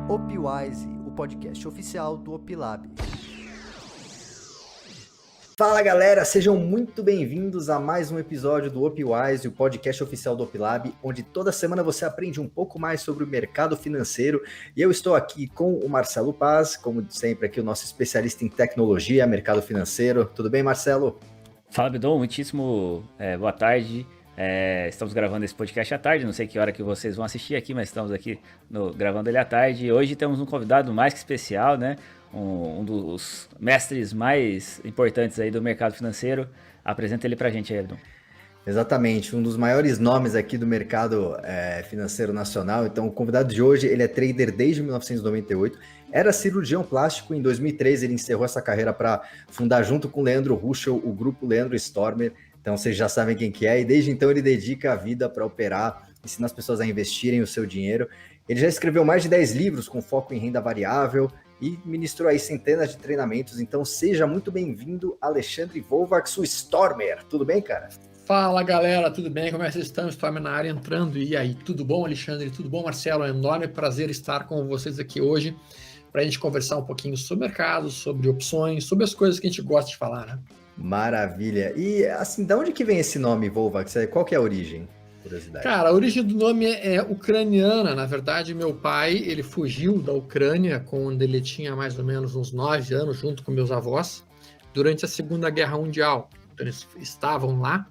OpWise, o podcast oficial do OpLab. Fala galera, sejam muito bem-vindos a mais um episódio do OpWise, o podcast oficial do OpLab, onde toda semana você aprende um pouco mais sobre o mercado financeiro. E eu estou aqui com o Marcelo Paz, como sempre aqui o nosso especialista em tecnologia, mercado financeiro. Tudo bem, Marcelo? Fala, Bidon, muitíssimo boa tarde. Estamos gravando esse podcast à tarde, não sei que hora que vocês vão assistir aqui, mas estamos aqui gravando ele à tarde. Hoje temos um convidado mais que especial, né? Um dos mestres mais importantes aí do mercado financeiro. Apresenta ele pra gente aí, Bidon. Exatamente, um dos maiores nomes aqui do mercado financeiro nacional. Então, o convidado de hoje, ele é trader desde 1998, era cirurgião plástico. Em 2013, ele encerrou essa carreira para fundar, junto com Leandro Ruschel, o grupo Leandro Stormer. Então, vocês já sabem quem que é. E desde então, ele dedica a vida para operar, ensinar as pessoas a investirem o seu dinheiro. Ele já escreveu mais de 10 livros com foco em renda variável e ministrou aí centenas de treinamentos. Então, seja muito bem-vindo, Alexandre Volvax, o Stormer. Tudo bem, cara? Fala galera, tudo bem? Como é que vocês estão? Stormer na área entrando. E aí, tudo bom, Alexandre? Tudo bom, Marcelo? É um enorme prazer estar com vocês aqui hoje para a gente conversar um pouquinho sobre o mercado, sobre opções, sobre as coisas que a gente gosta de falar, né? Maravilha. E assim, de onde que vem esse nome Volvax? Qual que é a origem? Curiosidade. Cara, a origem do nome é ucraniana. Na verdade, meu pai, ele fugiu da Ucrânia quando ele tinha mais ou menos uns 9 anos, junto com meus avós, durante a Segunda Guerra Mundial. Então, eles estavam lá,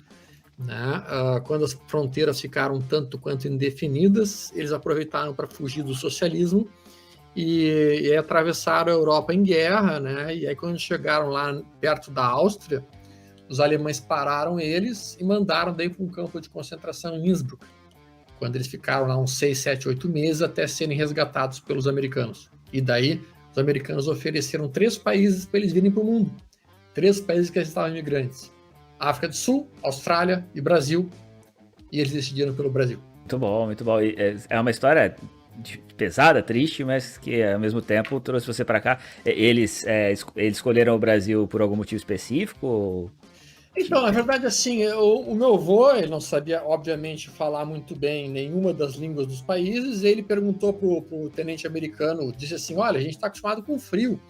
né? Quando as fronteiras ficaram tanto quanto indefinidas, eles aproveitaram para fugir do socialismo e atravessaram a Europa em guerra, né? E aí, quando chegaram lá perto da Áustria, os alemães pararam eles e mandaram daí para um campo de concentração em Innsbruck, quando eles ficaram lá uns 6, 7, 8 meses até serem resgatados pelos americanos. E daí, os americanos ofereceram 3 países para eles virem para o mundo. 3 países que eles estavam imigrantes: África do Sul, Austrália e Brasil. E eles decidiram pelo Brasil. Muito bom, muito bom. É uma história pesada, triste, mas que ao mesmo tempo trouxe você para cá. Eles escolheram o Brasil por algum motivo específico? Então, na verdade, assim, o meu avô, ele não sabia, obviamente, falar muito bem nenhuma das línguas dos países. Ele perguntou pro tenente americano, disse assim: olha, a gente está acostumado com frio.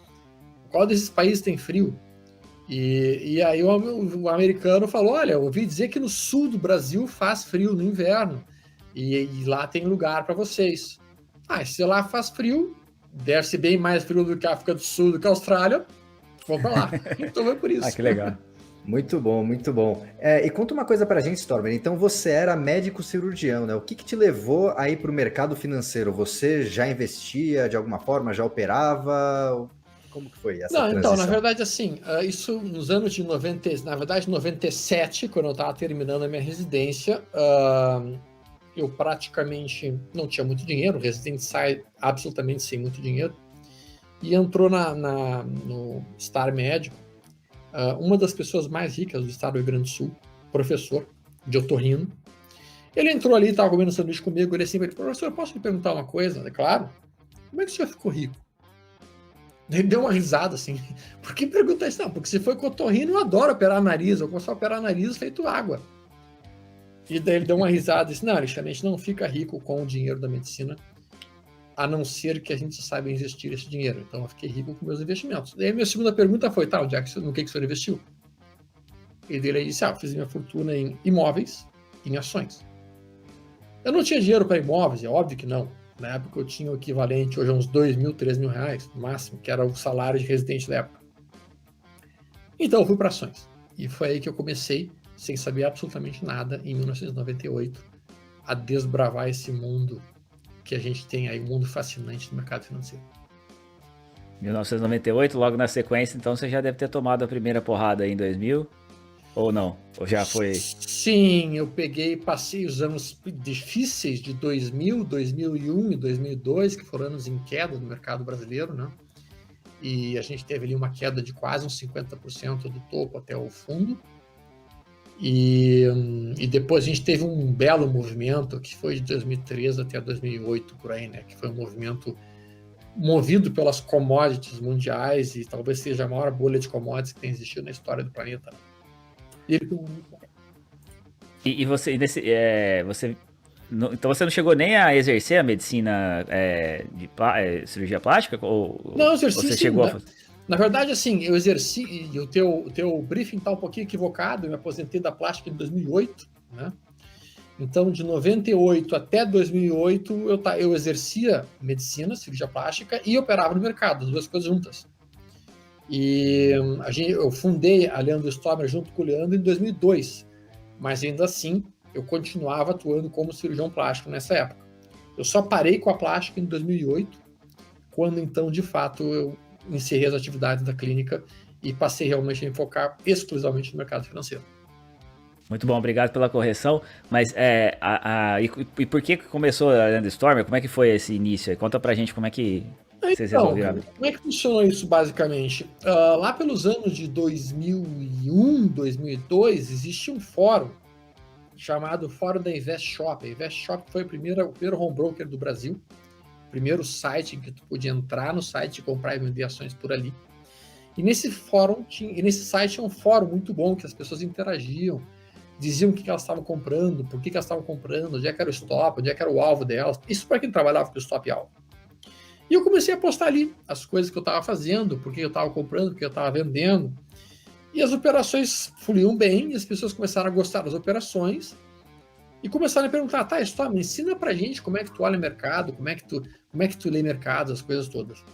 Qual desses países tem frio? E aí o americano falou: olha, eu ouvi dizer que no sul do Brasil faz frio no inverno. E lá tem lugar para vocês. Se lá faz frio, deve ser bem mais frio do que a África do Sul, do que a Austrália, vamos para lá. Então foi por isso. Que legal. Muito bom, muito bom. E conta uma coisa pra gente, Stormer. Então você era médico cirurgião, né? O que te levou aí pro mercado financeiro? Você já investia de alguma forma, já operava? Como que foi essa transição? Então, na verdade, assim, isso nos anos de 97, quando eu estava terminando a minha residência, eu praticamente não tinha muito dinheiro, o residente sai absolutamente sem muito dinheiro, e entrou no Star Médico, uma das pessoas mais ricas do estado do Rio Grande do Sul, professor de otorrino. Ele entrou ali, estava comendo sanduíche comigo, ele assim, professor, posso lhe perguntar uma coisa? É claro. Como é que o senhor ficou rico? Ele deu uma risada assim. Por que pergunta isso? Não, porque se foi com otorrino, eu adoro operar nariz, eu começo a operar nariz feito água. E daí ele deu uma risada e disse: não, Alexandre, a gente não fica rico com o dinheiro da medicina, a não ser que a gente saiba investir esse dinheiro. Então eu fiquei rico com meus investimentos. Daí a minha segunda pergunta foi: tá, no que o senhor investiu? E daí ele disse: eu fiz minha fortuna em imóveis, em ações. Eu não tinha dinheiro para imóveis, é óbvio que não. Na época eu tinha o equivalente hoje a uns 2 mil, 3 mil reais, no máximo, que era o salário de residente da época. Então eu fui para ações. E foi aí que eu comecei, sem saber absolutamente nada, em 1998, a desbravar esse mundo que a gente tem aí, um mundo fascinante do mercado financeiro. 1998, logo na sequência, então você já deve ter tomado a primeira porrada aí em 2000, ou não? Ou já foi? Sim, eu passei os anos difíceis de 2000, 2001 e 2002, que foram anos em queda do mercado brasileiro, né? E a gente teve ali uma queda de quase uns 50% do topo até o fundo. E depois a gente teve um belo movimento que foi de 2013 até 2008 por aí, né? Que foi um movimento movido pelas commodities mundiais e talvez seja a maior bolha de commodities que tem existido na história do planeta. E você Então você não chegou nem a exercer a medicina cirurgia plástica? Não, exerci você sim, chegou a né? Na verdade, assim, eu exerci, e o teu briefing está um pouquinho equivocado, eu me aposentei da plástica em 2008, né? Então, de 98 até 2008, eu exercia medicina, cirurgia plástica e operava no mercado, as duas coisas juntas. E eu fundei a Leandro Stomer junto com o Leandro em 2002, mas ainda assim eu continuava atuando como cirurgião plástico nessa época. Eu só parei com a plástica em 2008, quando então, de fato, eu encerrei as atividades da clínica e passei realmente a me focar exclusivamente no mercado financeiro. Muito bom, obrigado pela correção. Mas e por que começou a Leandro Stomer? Como é que foi esse início? Conta pra gente como é que vocês resolveram abrir. Como é que funcionou isso basicamente? Lá pelos anos de 2001, 2002, existia um fórum chamado Fórum da Invest Shop. A Invest Shop foi o primeiro home broker do Brasil, o primeiro site em que tu podia entrar no site e comprar e vender ações por ali. E nesse site tinha um fórum muito bom, que as pessoas interagiam, diziam o que elas estavam comprando, por que elas estavam comprando, onde é que era o stop, onde é que era o alvo delas. Isso para quem trabalhava com o stop e alvo. E eu comecei a postar ali as coisas que eu estava fazendo, por que eu estava comprando, por que eu estava vendendo. E as operações fluíam bem, e as pessoas começaram a gostar das operações e começaram a perguntar, tá, Stomer, ensina pra gente como é que tu olha mercado, como é que tu lê mercado, as coisas todas.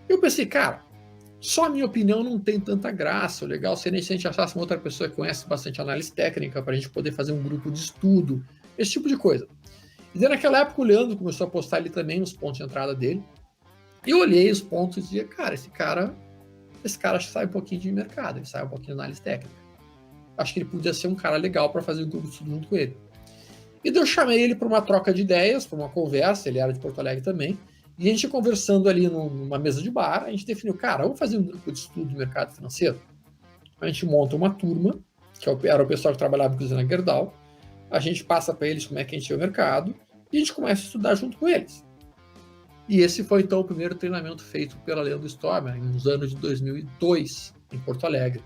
Eu pensei, cara, só a minha opinião não tem tanta graça, o legal seria se a gente achasse uma outra pessoa que conhece bastante análise técnica para a gente poder fazer um grupo de estudo, esse tipo de coisa. E daí naquela época o Leandro começou a postar ali também os pontos de entrada dele, e eu olhei os pontos e dizia, cara, esse cara acho que sai um pouquinho de mercado, ele sai um pouquinho de análise técnica. Acho que ele podia ser um cara legal para fazer um grupo de estudo junto com ele. E daí eu chamei ele para uma troca de ideias, para uma conversa, ele era de Porto Alegre também, e a gente conversando ali numa mesa de bar, a gente definiu, cara, vamos fazer um grupo de estudo de mercado financeiro? A gente monta uma turma, que era o pessoal que trabalhava com o Gerdau, a gente passa para eles como é que a gente vê o mercado, e a gente começa a estudar junto com eles. E esse foi, então, o primeiro treinamento feito pela Leandro Stomer, nos anos de 2002, em Porto Alegre.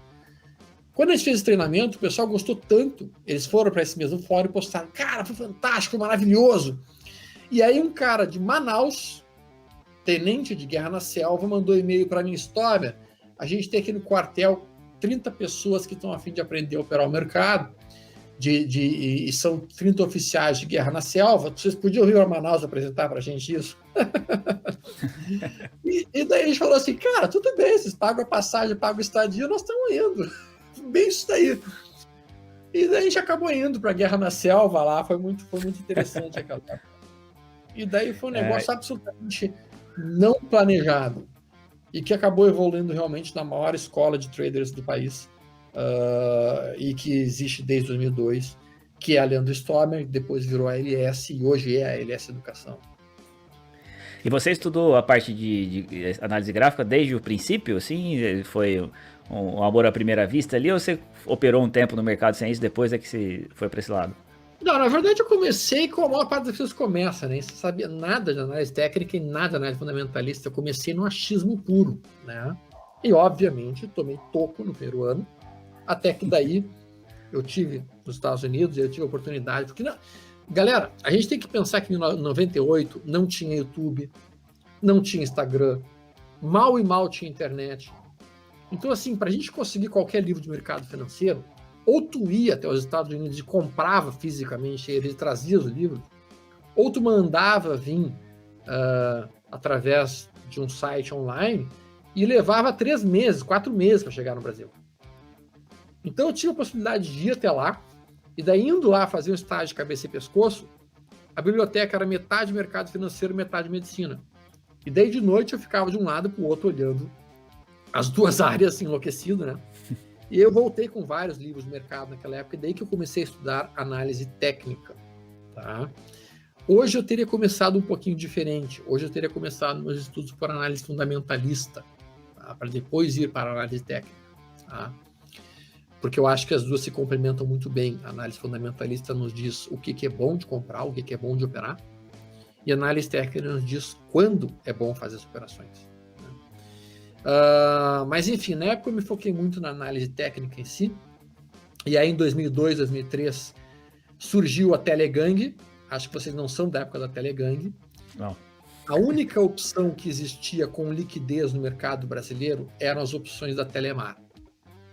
Quando a gente fez esse treinamento, o pessoal gostou tanto, eles foram para esse mesmo fórum e postaram, cara, foi fantástico, maravilhoso. E aí um cara de Manaus, tenente de guerra na selva, mandou e-mail para mim, Stomer, a gente tem aqui no quartel 30 pessoas que estão a fim de aprender a operar o mercado, e são 30 oficiais de guerra na selva, vocês podiam vir a Manaus apresentar para a gente isso? e daí a gente falou assim, cara, tudo bem, vocês pagam a passagem, pagam o estadia, nós estamos indo. Bem isso daí. E daí a gente acabou indo para a guerra na selva lá, foi muito interessante aquela época. E daí foi um negócio absolutamente não planejado e que acabou evoluindo realmente na maior escola de traders do país, e que existe desde 2002, que é a Leandro Stomer, depois virou a LS e hoje é a LS Educação. E você estudou a parte de análise gráfica desde o princípio, assim? Foi um amor à primeira vista ali, ou você operou um tempo no mercado sem isso, depois é que você foi para esse lado? Não, na verdade eu comecei como a maior parte das pessoas começa, né? Você sabia nada de análise técnica e nada de análise fundamentalista. Eu comecei no achismo puro, né? E, obviamente, tomei toco no primeiro ano, até que daí eu tive nos Estados Unidos, eu tive a oportunidade, porque, galera, a gente tem que pensar que em 98 não tinha YouTube, não tinha Instagram, mal e mal tinha internet. Então, assim, para a gente conseguir qualquer livro de mercado financeiro, ou tu ia até os Estados Unidos e comprava fisicamente, ele trazia os livros, ou tu mandava vir através de um site online e levava 3 meses, 4 meses para chegar no Brasil. Então eu tive a possibilidade de ir até lá, e daí indo lá fazer um estágio de cabeça e pescoço, a biblioteca era metade mercado financeiro e metade medicina. E daí de noite eu ficava de um lado para o outro olhando as duas áreas enlouquecido, né? E eu voltei com vários livros do mercado naquela época, e daí que eu comecei a estudar análise técnica, tá? Hoje eu teria começado um pouquinho diferente. Hoje eu teria começado meus estudos por análise fundamentalista, tá? Para depois ir para a análise técnica, tá? Porque eu acho que as duas se complementam muito bem. A análise fundamentalista nos diz o que é bom de comprar, o que é bom de operar, e a análise técnica nos diz quando é bom fazer as operações. Mas enfim, na época eu me foquei muito na análise técnica em si, e aí em 2002, 2003 surgiu a Telegang, acho que vocês não são da época da Telegang. Não. A única opção que existia com liquidez no mercado brasileiro eram as opções da Telemar.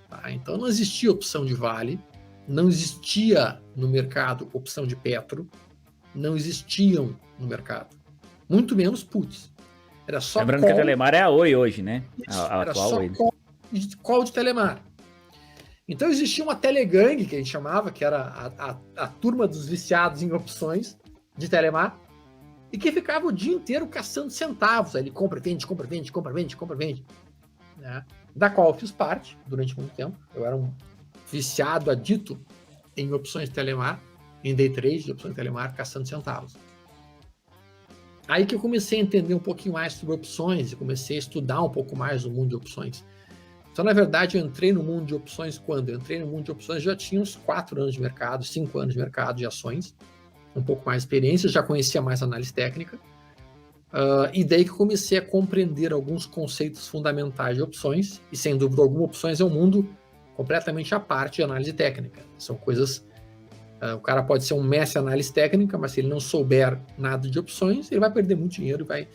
Tá? Então não existia opção de Vale, não existia no mercado opção de Petro, não existiam no mercado. Muito menos puts. Era só Lembrando call, que a Telemar é a Oi hoje, né? A era atual só Oi. call de Telemar. Então existia uma Telegang, que a gente chamava, que era a turma dos viciados em opções de Telemar, e que ficava o dia inteiro caçando centavos. Aí ele compra, vende, compra, vende, compra, vende, compra, vende. Né? Da qual eu fiz parte durante muito tempo. Eu era um viciado, adito em opções de Telemar, em day trade de opções de Telemar, caçando centavos. Aí que eu comecei a entender um pouquinho mais sobre opções e comecei a estudar um pouco mais o mundo de opções. Então, na verdade, eu entrei no mundo de opções quando? Eu entrei no mundo de opções, já tinha uns 4 anos de mercado, 5 anos de mercado de ações, um pouco mais de experiência, já conhecia mais análise técnica, e daí que eu comecei a compreender alguns conceitos fundamentais de opções, e sem dúvida alguma, opções é um mundo completamente à parte de análise técnica. São coisas... o cara pode ser um mestre em análise técnica, mas se ele não souber nada de opções, ele vai perder muito dinheiro e vai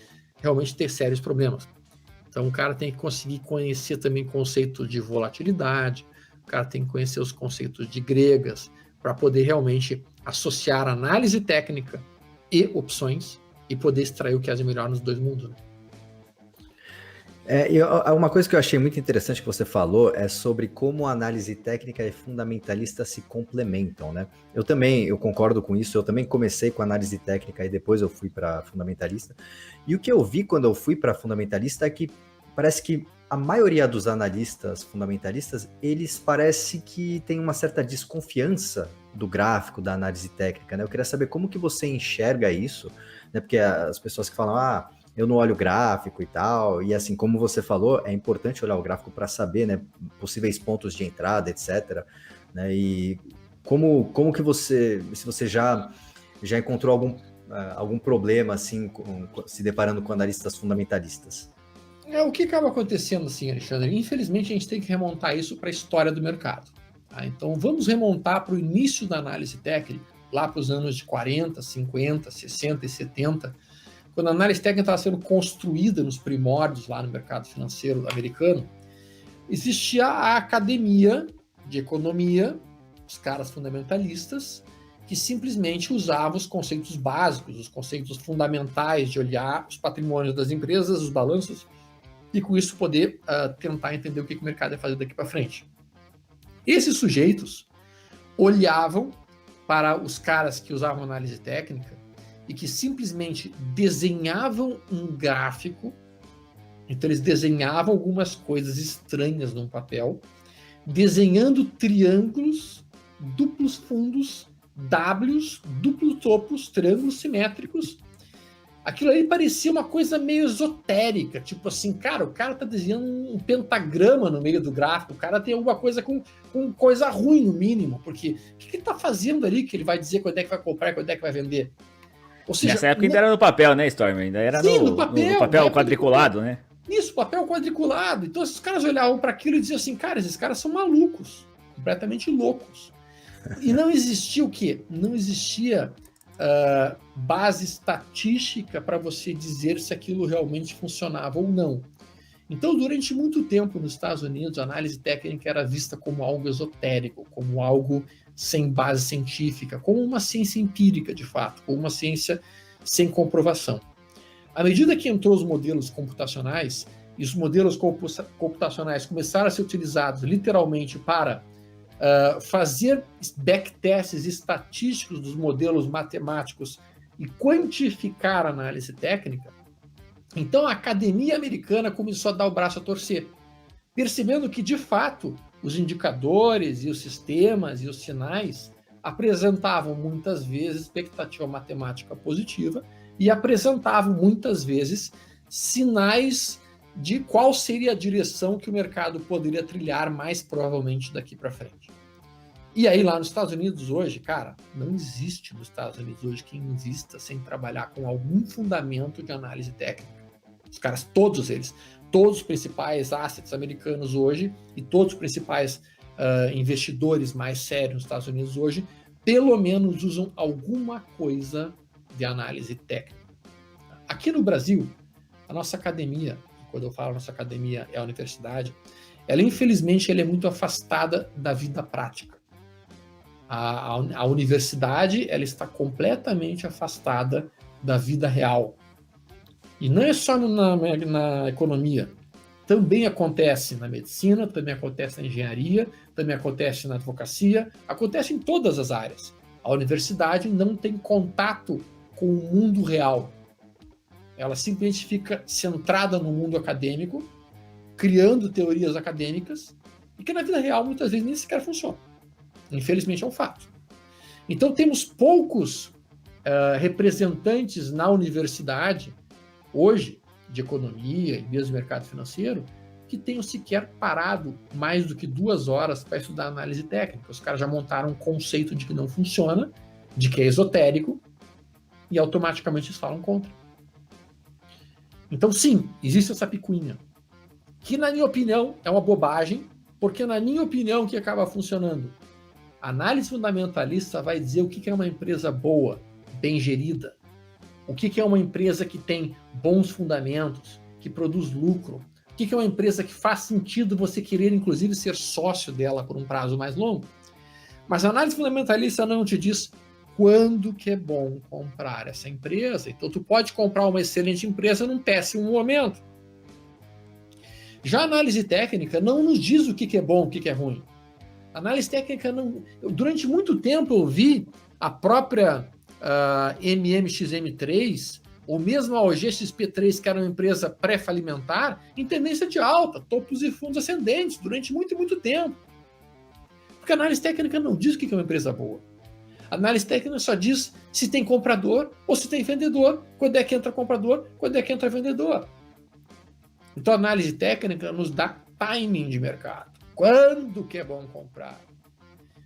realmente ter sérios problemas. Então o cara tem que conseguir conhecer também conceitos de volatilidade, o cara tem que conhecer os conceitos de gregas, para poder realmente associar análise técnica e opções e poder extrair o que é de melhor nos dois mundos. Né? Uma coisa que eu achei muito interessante que você falou é sobre como a análise técnica e fundamentalista se complementam, né? Eu concordo com isso, eu também comecei com análise técnica e depois eu fui para fundamentalista. E o que eu vi quando eu fui para fundamentalista é que parece que a maioria dos analistas fundamentalistas, eles parece que tem uma certa desconfiança do gráfico, da análise técnica, né? Eu queria saber como que você enxerga isso, né? Porque as pessoas que falam, eu não olho o gráfico e tal, e assim, como você falou, é importante olhar o gráfico para saber, né, possíveis pontos de entrada, etc, né, e como que você, se você já encontrou algum problema, assim, se deparando com analistas fundamentalistas? O que acaba acontecendo, assim, Alexandre? Infelizmente, a gente tem que remontar isso para a história do mercado. Tá? Então, vamos remontar para o início da análise técnica, lá para os anos de 40, 50, 60 e 70, quando a análise técnica estava sendo construída nos primórdios lá no mercado financeiro americano, existia a academia de economia, os caras fundamentalistas, que simplesmente usavam os conceitos básicos, os conceitos fundamentais de olhar os patrimônios das empresas, os balanços, e com isso poder tentar entender o que o mercado ia fazer daqui para frente. Esses sujeitos olhavam para os caras que usavam análise técnica e que simplesmente desenhavam um gráfico. Então eles desenhavam algumas coisas estranhas num papel, desenhando triângulos, duplos fundos, Ws, duplos topos, triângulos simétricos. Aquilo aí parecia uma coisa meio esotérica, tipo assim, cara, o cara tá desenhando um pentagrama no meio do gráfico, o cara tem alguma coisa com coisa ruim no mínimo, porque o que ele tá fazendo ali que ele vai dizer quando é que vai comprar e quando é que vai vender? Ou seja, nessa época ainda era no papel, né, Stormer? Ainda era no papel quadriculado, né? Isso, papel quadriculado. Então esses caras olhavam para aquilo e diziam assim, cara, esses caras são malucos, completamente loucos. E não existia o quê? Não existia base estatística para você dizer se aquilo realmente funcionava ou não. Então, durante muito tempo nos Estados Unidos, a análise técnica era vista como algo esotérico, como algo sem base científica, como uma ciência empírica, de fato, como uma ciência sem comprovação. À medida que entrou os modelos computacionais, e os modelos computacionais começaram a ser utilizados literalmente para fazer backtests estatísticos dos modelos matemáticos e quantificar a análise técnica, então a academia americana começou a dar o braço a torcer, percebendo que, de fato, os indicadores e os sistemas e os sinais apresentavam muitas vezes expectativa matemática positiva e apresentavam muitas vezes sinais de qual seria a direção que o mercado poderia trilhar mais provavelmente daqui para frente. E aí lá nos Estados Unidos hoje, cara, não existe nos Estados Unidos hoje quem invista sem trabalhar com algum fundamento de análise técnica. Os caras, todos eles, todos os principais assets americanos hoje e todos os principais investidores mais sérios nos Estados Unidos hoje pelo menos usam alguma coisa de análise técnica. Aqui no Brasil, a nossa academia, quando eu falo nossa academia é a universidade, ela infelizmente ela é muito afastada da vida prática. A universidade ela está completamente afastada da vida real. E não é só na economia. Também acontece na medicina, também acontece na engenharia, também acontece na advocacia, acontece em todas as áreas. A universidade não tem contato com o mundo real. Ela simplesmente fica centrada no mundo acadêmico, criando teorias acadêmicas, e que na vida real muitas vezes nem sequer funcionam. Infelizmente é um fato. Então temos poucos representantes na universidade, hoje, de economia e mesmo de mercado financeiro, que tenham sequer parado mais do que 2 horas para estudar análise técnica. Os caras já montaram um conceito de que não funciona, de que é esotérico, e automaticamente eles falam contra. Então, sim, existe essa picuinha, que na minha opinião é uma bobagem, porque na minha opinião o que acaba funcionando? A análise fundamentalista vai dizer o que é uma empresa boa, bem gerida, o que é uma empresa que tem bons fundamentos, que produz lucro, o que é uma empresa que faz sentido você querer, inclusive, ser sócio dela por um prazo mais longo. Mas a análise fundamentalista não te diz quando que é bom comprar essa empresa. Então, tu pode comprar uma excelente empresa num péssimo momento. Já a análise técnica não nos diz o que é bom, o que é ruim. A análise técnica não... Durante muito tempo eu vi a própria MMXM3, ou mesmo a OGXP3, que era uma empresa pré-falimentar, em tendência de alta, topos e fundos ascendentes, durante muito, muito tempo. Porque a análise técnica não diz o que é uma empresa boa. A análise técnica só diz se tem comprador ou se tem vendedor, quando é que entra comprador, quando é que entra vendedor. Então a análise técnica nos dá timing de mercado. Quando que é bom comprar?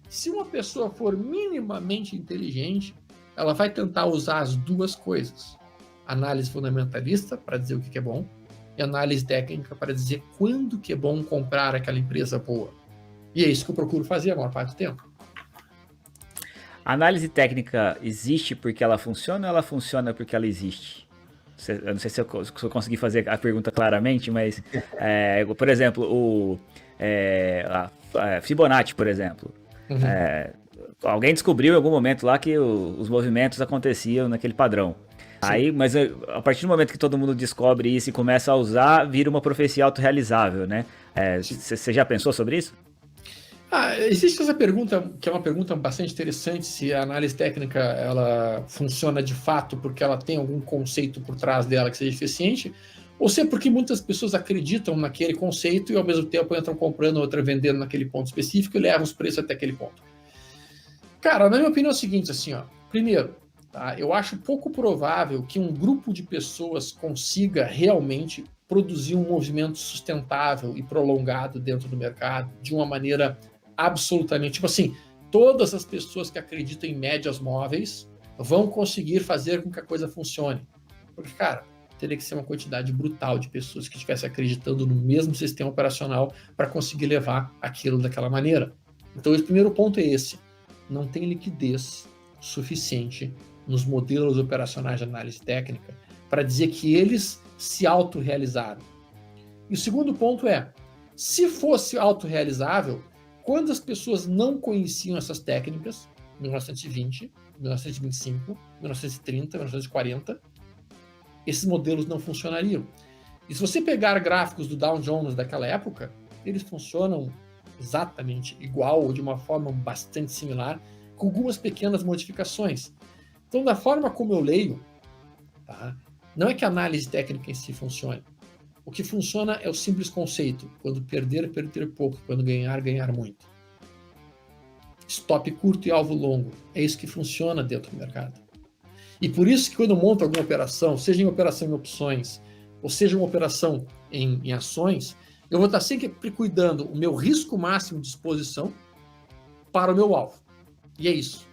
Se uma pessoa for minimamente inteligente, ela vai tentar usar as duas coisas. Análise fundamentalista para dizer o que é bom e análise técnica para dizer quando que é bom comprar aquela empresa boa. E é isso que eu procuro fazer a maior parte do tempo. A análise técnica existe porque ela funciona ou ela funciona porque ela existe? Eu não sei se eu consegui fazer a pergunta claramente, mas, por exemplo, a Fibonacci, por exemplo. Uhum. Alguém descobriu em algum momento lá que os movimentos aconteciam naquele padrão. Aí, mas a partir do momento que todo mundo descobre isso e começa a usar, vira uma profecia autorrealizável, né? Você já pensou sobre isso? Existe essa pergunta, que é uma pergunta bastante interessante, se a análise técnica ela funciona de fato porque ela tem algum conceito por trás dela que seja eficiente, ou se é porque muitas pessoas acreditam naquele conceito e ao mesmo tempo entram comprando, outra vendendo naquele ponto específico e levam os preços até aquele ponto. Cara, na minha opinião é o seguinte, assim, ó. Primeiro, tá, eu acho pouco provável que um grupo de pessoas consiga realmente produzir um movimento sustentável e prolongado dentro do mercado de uma maneira absolutamente, tipo assim, todas as pessoas que acreditam em médias móveis vão conseguir fazer com que a coisa funcione. Porque, cara, teria que ser uma quantidade brutal de pessoas que estivessem acreditando no mesmo sistema operacional para conseguir levar aquilo daquela maneira. Então, o primeiro ponto é esse. Não tem liquidez suficiente nos modelos operacionais de análise técnica para dizer que eles se autorrealizaram. E o segundo ponto é, se fosse autorrealizável, quando as pessoas não conheciam essas técnicas, 1920, 1925, 1930, 1940, esses modelos não funcionariam. E se você pegar gráficos do Dow Jones daquela época, eles funcionam exatamente igual ou de uma forma bastante similar, com algumas pequenas modificações. Então, da forma como eu leio, tá, não é que a análise técnica em si funcione. O que funciona é o simples conceito. Quando perder, perder pouco. Quando ganhar, ganhar muito. Stop curto e alvo longo. É isso que funciona dentro do mercado. E por isso que quando eu monto alguma operação, seja em operação em opções, ou seja uma operação em ações, eu vou estar sempre cuidando o meu risco máximo de exposição para o meu alvo. E é isso.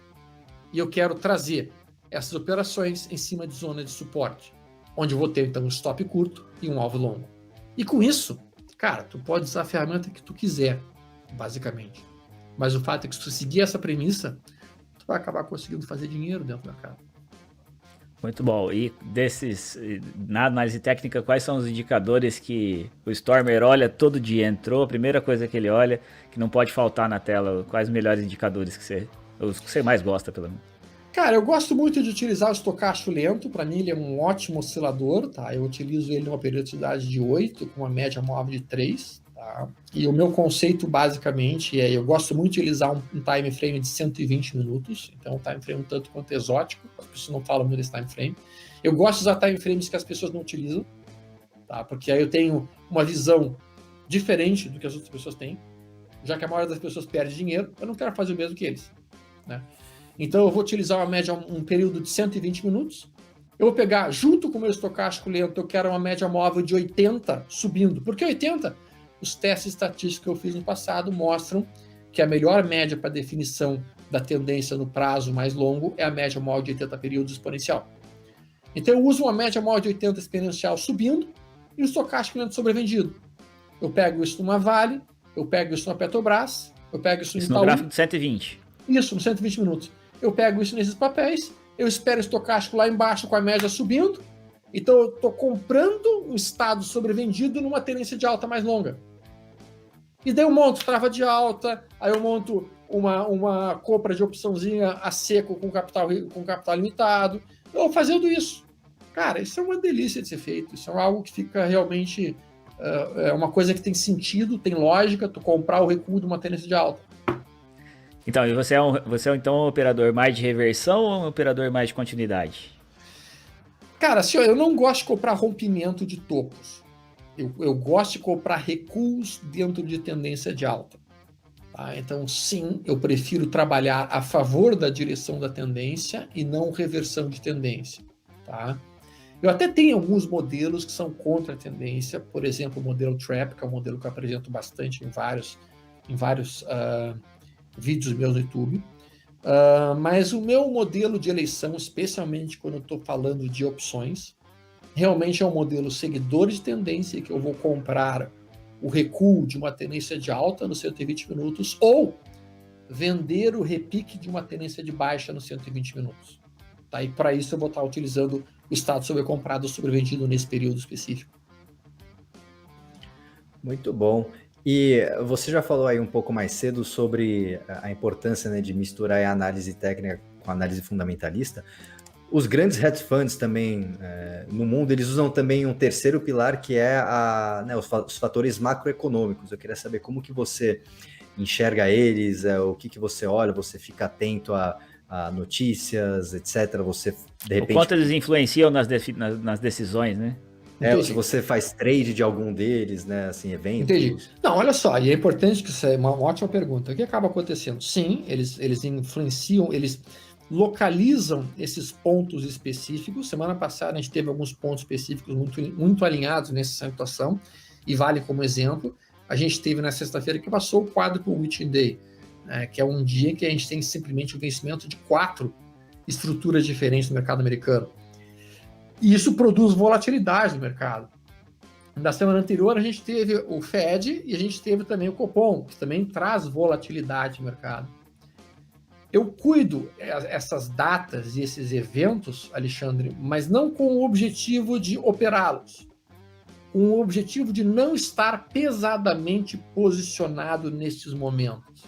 E eu quero trazer essas operações em cima de zona de suporte, onde eu vou ter, então, um stop curto e um alvo longo. E com isso, cara, tu pode usar a ferramenta que tu quiser, basicamente. Mas o fato é que se tu seguir essa premissa, tu vai acabar conseguindo fazer dinheiro dentro do mercado. Muito bom. E na análise técnica, quais são os indicadores que o Stormer olha todo dia? Entrou, a primeira coisa que ele olha, que não pode faltar na tela, quais os melhores indicadores os que você mais gosta, pelo menos? Cara, eu gosto muito de utilizar o estocástico lento, para mim ele é um ótimo oscilador, tá? Eu utilizo ele numa periodicidade de 8, com uma média móvel de 3, tá? E o meu conceito, basicamente, eu gosto muito de utilizar um time frame de 120 minutos, então um time frame um tanto quanto exótico, as pessoas não falam muito desse time frame. Eu gosto de usar time frames que as pessoas não utilizam, tá? Porque aí eu tenho uma visão diferente do que as outras pessoas têm, já que a maioria das pessoas perde dinheiro, eu não quero fazer o mesmo que eles, né? Então eu vou utilizar uma média, um período de 120 minutos. Eu vou pegar, junto com o meu estocástico lento, eu quero uma média móvel de 80 subindo. Por que 80? Os testes estatísticos que eu fiz no passado mostram que a melhor média para definição da tendência no prazo mais longo é a média móvel de 80 períodos exponencial. Então eu uso uma média móvel de 80 exponencial subindo e o estocástico lento sobrevendido. Eu pego isso numa Vale, eu pego isso na Petrobras, eu pego isso no Itaú. No gráfico de 120. Isso, nos 120 minutos. Eu pego isso nesses papéis, eu espero o estocástico lá embaixo com a média subindo, então eu estou comprando um estado sobrevendido numa tendência de alta mais longa. E daí eu monto trava de alta, aí eu monto uma compra de opçãozinha a seco com capital limitado. Eu vou fazendo isso. Cara, isso é uma delícia de ser feito, isso é algo que fica realmente... é uma coisa que tem sentido, tem lógica, tu comprar o recuo de uma tendência de alta. Então, e você é então um operador mais de reversão ou um operador mais de continuidade? Cara, assim, eu não gosto de comprar rompimento de topos. Eu gosto de comprar recuos dentro de tendência de alta. Tá? Então, sim, eu prefiro trabalhar a favor da direção da tendência e não reversão de tendência. Tá? Eu até tenho alguns modelos que são contra a tendência, por exemplo, o modelo Trap, que é um modelo que eu apresento bastante em vários vídeos meus no YouTube, mas o meu modelo de eleição, especialmente quando eu estou falando de opções, realmente é um modelo seguidor de tendência, que eu vou comprar o recuo de uma tendência de alta no 120 minutos ou vender o repique de uma tendência de baixa no 120 minutos. Tá? E para isso eu vou estar utilizando o estado sobrecomprado ou sobrevendido nesse período específico. Muito bom. E você já falou aí um pouco mais cedo sobre a importância, né, de misturar a análise técnica com a análise fundamentalista. Os grandes hedge funds também, no mundo, eles usam também um terceiro pilar, que é os fatores macroeconômicos. Eu queria saber como que você enxerga eles, o que você olha, você fica atento a notícias, etc. Você, de repente... O quanto eles influenciam nas decisões, né? Se você faz trade de algum deles, né, assim, eventos... Entendi. Não, olha só, e é importante que isso é uma ótima pergunta. O que acaba acontecendo? Sim, eles influenciam, eles localizam esses pontos específicos. Semana passada a gente teve alguns pontos específicos muito alinhados nessa situação, e vale como exemplo. A gente teve na sexta-feira que passou o quádruplo Witching Day, que é um dia que a gente tem simplesmente o vencimento de 4 estruturas diferentes no mercado americano. E isso produz volatilidade no mercado. Na semana anterior, a gente teve o Fed e a gente teve também o Copom, que também traz volatilidade no mercado. Eu cuido essas datas e esses eventos, Alexandre, mas não com o objetivo de operá-los, com o objetivo de não estar pesadamente posicionado nesses momentos.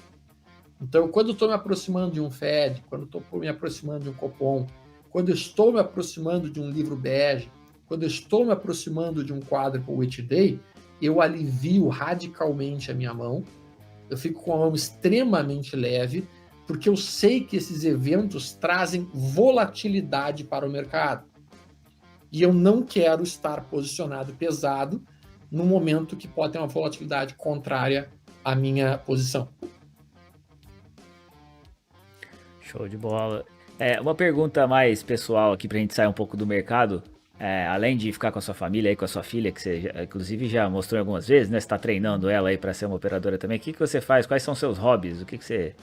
Então, quando eu estou me aproximando de um Fed, quando eu estou me aproximando de um Copom, quando eu estou me aproximando de um livro bege, quando eu estou me aproximando de um quádruplo Witching Day, eu alivio radicalmente a minha mão, eu fico com a mão extremamente leve, porque eu sei que esses eventos trazem volatilidade para o mercado. E eu não quero estar posicionado pesado no momento que pode ter uma volatilidade contrária à minha posição. Show de bola. Uma pergunta mais pessoal aqui pra gente sair um pouco do mercado. Além de ficar com a sua família aí, com a sua filha, que você inclusive já mostrou algumas vezes, né? Você tá treinando ela aí pra ser uma operadora também. O que você faz? Quais são seus hobbies? O que você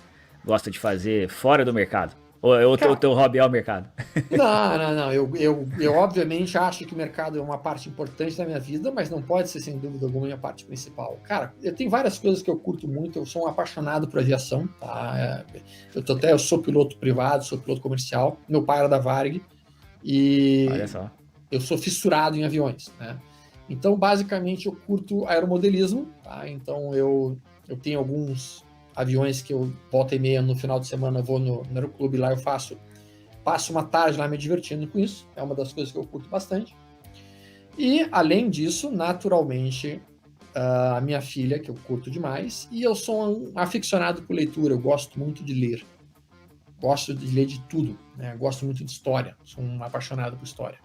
gosta de fazer fora do mercado? Ou o teu hobby é o mercado? Não. Eu obviamente acho que o mercado é uma parte importante da minha vida, mas não pode ser, sem dúvida alguma, a minha parte principal. Cara, eu tenho várias coisas que eu curto muito. Eu sou um apaixonado por aviação, tá? Eu sou piloto privado, sou piloto comercial. Meu pai era da Varig e Olha só. eu sou fissurado em aviões, né? Então, basicamente, eu curto aeromodelismo, tá? Então, eu tenho alguns aviões que eu volta e meia no final de semana vou no aeroclube lá, eu passo uma tarde lá me divertindo com isso, é uma das coisas que eu curto bastante. E, além disso, naturalmente, a minha filha, que eu curto demais, e eu sou um aficionado por leitura, eu gosto muito de ler. Gosto de ler de tudo, né? Gosto muito de história, sou um apaixonado por história.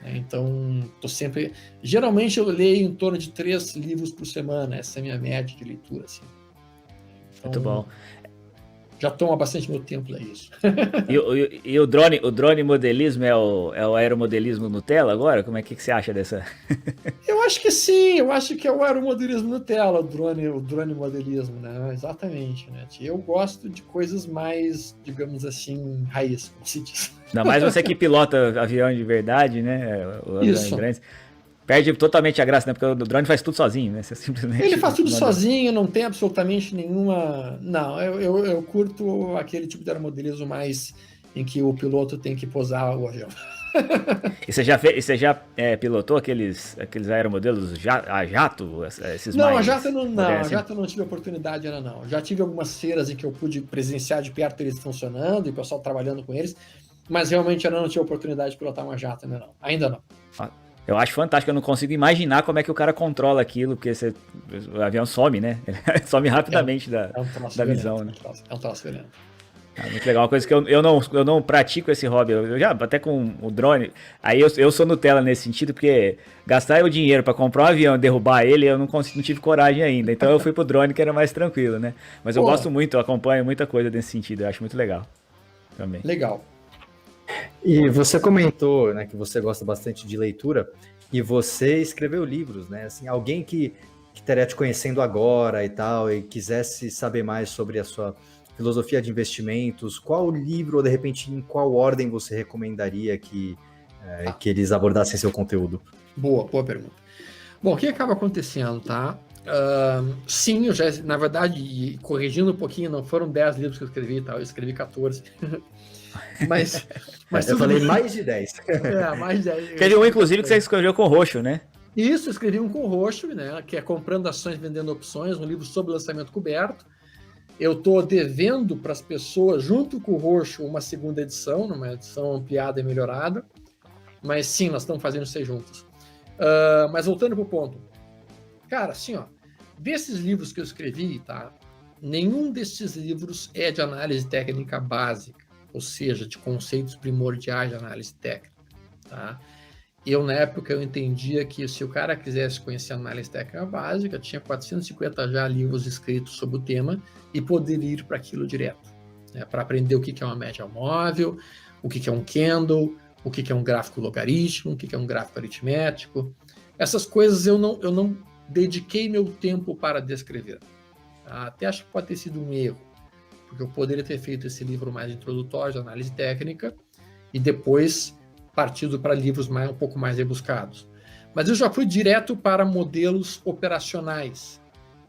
Então, tô sempre... Geralmente eu leio em torno de 3 livros por semana, essa é a minha média de leitura, assim. Então, muito bom. Já toma bastante meu tempo, é isso. E o drone modelismo é o aeromodelismo Nutella agora? Como é que você acha dessa? Eu acho que sim, eu acho que é o aeromodelismo Nutella, o drone modelismo, né? Exatamente, né? Eu gosto de coisas mais, digamos assim, raiz, como se diz. Ainda mais você que pilota avião de verdade, né? Isso. Grandes. Perde totalmente a graça, né? Porque o drone faz tudo sozinho, né? Você simplesmente... Ele faz tudo sozinho, não tem absolutamente nenhuma... Não, eu curto aquele tipo de aeromodelismo mais em que o piloto tem que posar o avião. E você já pilotou aqueles aeromodelos a jato? Esses não, mais a jato não, modernos, a jato não tive oportunidade ainda não. Já tive algumas feiras em que eu pude presenciar de perto eles funcionando e o pessoal trabalhando com eles, mas realmente ainda não tive oportunidade de pilotar uma jato ainda não. Ainda não. Eu acho fantástico, eu não consigo imaginar como é que o cara controla aquilo, porque o avião some, né? Ele some rapidamente da visão, né? É um troço violento. Muito legal, uma coisa que eu não pratico esse hobby, eu já até com o drone, aí eu sou Nutella nesse sentido, porque gastar o dinheiro para comprar um avião e derrubar ele, eu não tive coragem ainda, então eu fui pro drone que era mais tranquilo, né? Mas eu gosto muito, eu acompanho muita coisa nesse sentido, eu acho muito legal também. Legal. E você comentou, né, que você gosta bastante de leitura e você escreveu livros, né? Assim, alguém que estaria te conhecendo agora e tal e quisesse saber mais sobre a sua filosofia de investimentos, qual livro ou de repente em qual ordem você recomendaria que eles abordassem seu conteúdo? Boa pergunta. Bom, o que acaba acontecendo, tá? Sim, eu já, na verdade, corrigindo um pouquinho, não foram 10 livros que eu escrevi, tá? Eu escrevi 14. Mas eu falei mais de 10. Mais de 10. Teve um, inclusive, que você escreveu com roxo, né? Isso, eu escrevi um com roxo, né? Que é Comprando Ações, Vendendo Opções, um livro sobre lançamento coberto. Eu estou devendo para as pessoas, junto com o roxo, uma segunda edição, uma edição ampliada e melhorada. Mas sim, nós estamos fazendo isso aí juntos. Mas voltando para o ponto. Cara, assim, ó, desses livros que eu escrevi, tá? Nenhum desses livros é de análise técnica básica, ou seja, de conceitos primordiais de análise técnica, tá? Na época, eu entendia que se o cara quisesse conhecer análise técnica básica, tinha 450 já livros escritos sobre o tema e poderia ir para aquilo direto, né? Para aprender o que é uma média móvel, o que é um candle, o que é um gráfico logaritmo, o que é um gráfico aritmético. Essas coisas eu não dediquei meu tempo para descrever. Até acho que pode ter sido um erro, porque eu poderia ter feito esse livro mais introdutório de análise técnica e depois partido para livros um pouco mais rebuscados. Mas eu já fui direto para modelos operacionais.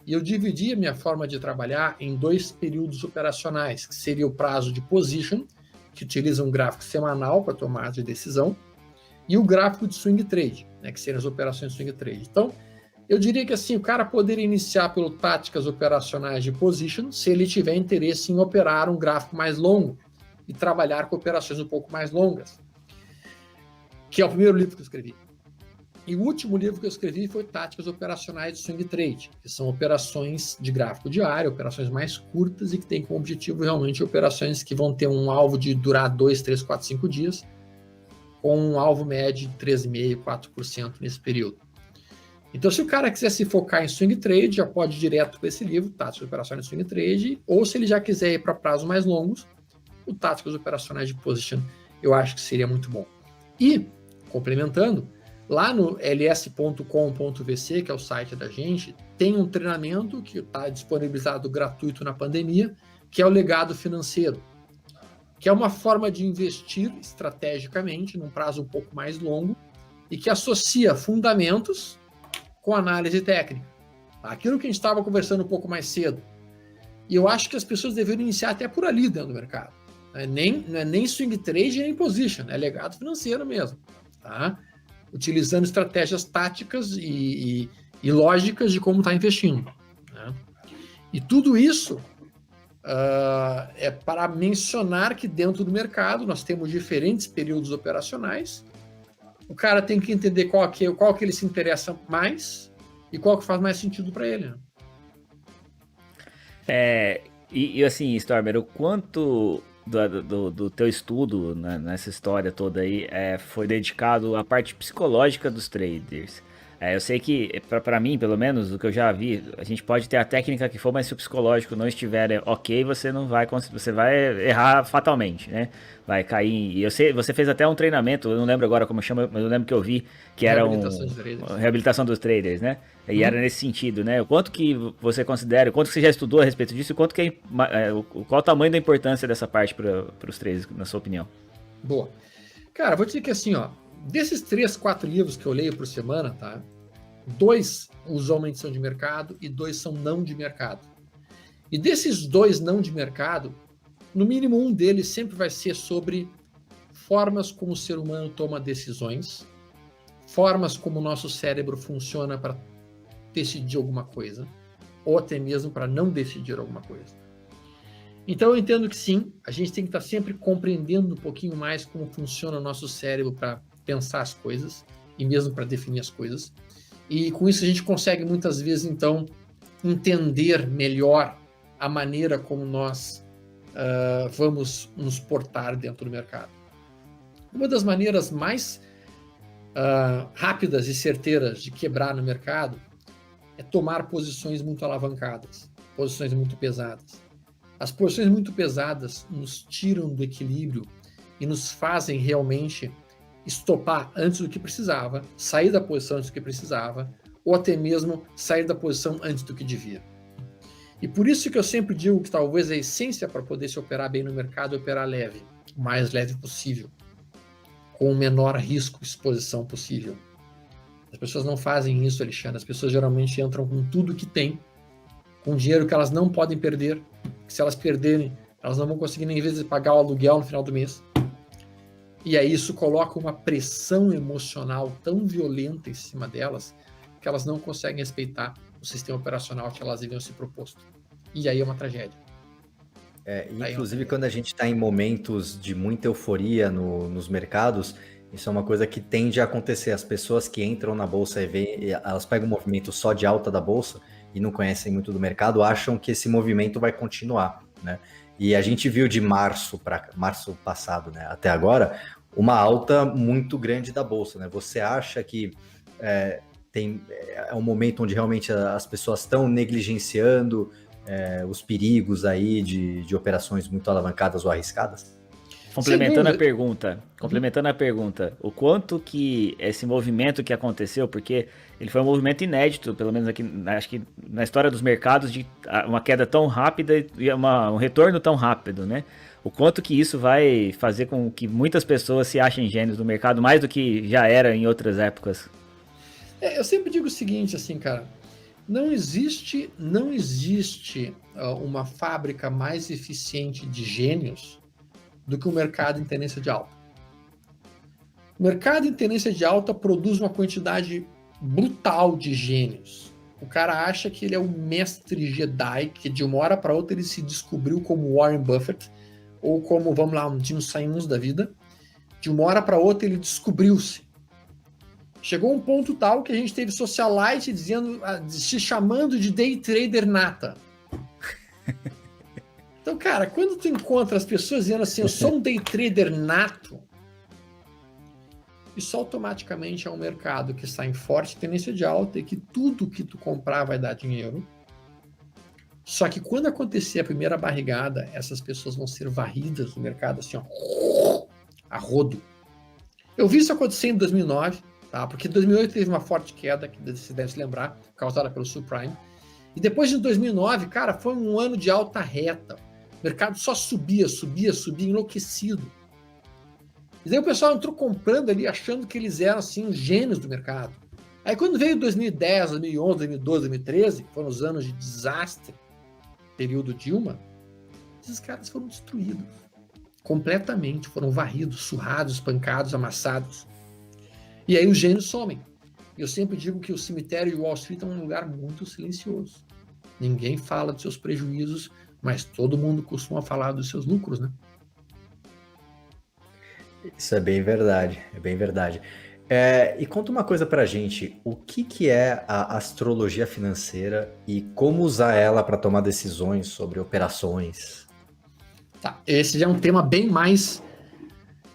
E eu dividi a minha forma de trabalhar em 2 períodos operacionais, que seria o prazo de position, que utiliza um gráfico semanal para tomar de decisão, e o gráfico de swing trade, né, que seriam as operações de swing trade. Então, eu diria que assim, o cara poderia iniciar pelo táticas operacionais de position, se ele tiver interesse em operar um gráfico mais longo e trabalhar com operações um pouco mais longas, que é o primeiro livro que eu escrevi. E o último livro que eu escrevi foi Táticas Operacionais de Swing Trade, que são operações de gráfico diário, operações mais curtas e que têm como objetivo realmente operações que vão ter um alvo de durar 2, 3, 4, 5 dias, com um alvo médio de 3,5%, 4% nesse período. Então, se o cara quiser se focar em swing trade, já pode ir direto para esse livro, Táticas Operacionais de Swing Trade, ou se ele já quiser ir para prazos mais longos, o Táticas Operacionais de Position, eu acho que seria muito bom. E, complementando, lá no ls.com.vc, que é o site da gente, tem um treinamento que está disponibilizado gratuito na pandemia, que é o legado financeiro, que é uma forma de investir estrategicamente num prazo um pouco mais longo e que associa fundamentos com análise técnica. Aquilo que a gente estava conversando um pouco mais cedo. E eu acho que as pessoas deveriam iniciar até por ali dentro do mercado. Não é nem swing trade nem position, é legado financeiro mesmo. Tá? Utilizando estratégias táticas e lógicas de como está investindo. Né? E tudo isso é para mencionar que dentro do mercado nós temos diferentes períodos operacionais. O cara tem que entender qual que ele se interessa mais e qual que faz mais sentido para ele. Né? E assim, Stormer, o quanto do teu estudo, né, nessa história toda aí foi dedicado à parte psicológica dos traders? Eu sei que, para mim, pelo menos, o que eu já vi, a gente pode ter a técnica que for, mas se o psicológico não estiver ok, você vai errar fatalmente, né? Vai cair. E eu sei, você fez até um treinamento, eu não lembro agora como chama, mas eu lembro que eu vi que era reabilitação dos traders, né? E era nesse sentido, né? O quanto que você considera, o quanto que você já estudou a respeito disso, e quanto que qual o tamanho da importância dessa parte para os traders, na sua opinião? Boa. Cara, vou te dizer que assim, ó, desses 3, 4 livros que eu leio por semana, tá? 2 usualmente são de mercado e 2 são não de mercado. E desses 2 não de mercado, no mínimo um deles sempre vai ser sobre formas como o ser humano toma decisões, formas como o nosso cérebro funciona para decidir alguma coisa, ou até mesmo para não decidir alguma coisa. Então eu entendo que sim, a gente tem que estar sempre compreendendo um pouquinho mais como funciona o nosso cérebro para pensar as coisas e mesmo para definir as coisas. E com isso a gente consegue muitas vezes, então, entender melhor a maneira como nós vamos nos portar dentro do mercado. Uma das maneiras mais rápidas e certeiras de quebrar no mercado é tomar posições muito alavancadas, posições muito pesadas. As posições muito pesadas nos tiram do equilíbrio e nos fazem realmente estopar antes do que precisava, sair da posição antes do que precisava, ou até mesmo sair da posição antes do que devia. E por isso que eu sempre digo que talvez a essência para poder se operar bem no mercado é operar leve, o mais leve possível, com o menor risco e exposição possível. As pessoas não fazem isso, Alexandre. As pessoas geralmente entram com tudo que tem, com dinheiro que elas não podem perder, que se elas perderem, elas não vão conseguir nem vezes pagar o aluguel no final do mês. E aí isso coloca uma pressão emocional tão violenta em cima delas que elas não conseguem respeitar o sistema operacional que elas haviam se proposto. E aí é uma tragédia. Inclusive, quando a gente está em momentos de muita euforia nos mercados, isso é uma coisa que tende a acontecer. As pessoas que entram na bolsa elas pegam um movimento só de alta da bolsa e não conhecem muito do mercado, acham que esse movimento vai continuar, né? E a gente viu de março passado, né, até agora, uma alta muito grande da bolsa, né? Você acha que é um momento onde realmente as pessoas estão negligenciando os perigos aí de operações muito alavancadas ou arriscadas? Complementando a pergunta, o quanto que esse movimento que aconteceu, porque ele foi um movimento inédito, pelo menos aqui, acho que na história dos mercados, de uma queda tão rápida e um retorno tão rápido, né? O quanto que isso vai fazer com que muitas pessoas se achem gênios no mercado, mais do que já era em outras épocas? Eu sempre digo o seguinte, assim, cara, não existe uma fábrica mais eficiente de gênios do que o mercado em tendência de alta. O mercado em tendência de alta produz uma quantidade brutal de gênios. O cara acha que ele é o mestre Jedi, que de uma hora para outra ele se descobriu como Warren Buffett, ou como, vamos lá, um Jim Simons da vida. De uma hora para outra ele descobriu-se. Chegou um ponto tal que a gente teve socialite se chamando de day trader nata. Então, cara, quando tu encontra as pessoas dizendo assim, eu sou um day trader nato, isso automaticamente é um mercado que está em forte tendência de alta e que tudo que tu comprar vai dar dinheiro. Só que quando acontecer a primeira barrigada, essas pessoas vão ser varridas no mercado assim, ó, a rodo. Eu vi isso acontecer em 2009, tá? Porque em 2008 teve uma forte queda, que você deve se lembrar, causada pelo subprime. E depois de 2009, cara, foi um ano de alta reta. mercado só subia, enlouquecido. E daí o pessoal entrou comprando ali, achando que eles eram assim, os gênios do mercado. Aí quando veio 2010, 2011, 2012, 2013, que foram os anos de desastre, período Dilma, esses caras foram destruídos. Completamente, foram varridos, surrados, espancados, amassados. E aí os gênios somem. Eu sempre digo que o cemitério de Wall Street é um lugar muito silencioso. Ninguém fala dos seus prejuízos, mas todo mundo costuma falar dos seus lucros, né? Isso é bem verdade, é bem verdade. E conta uma coisa pra gente, o que é a astrologia financeira e como usar ela para tomar decisões sobre operações? Tá, esse já é um tema bem mais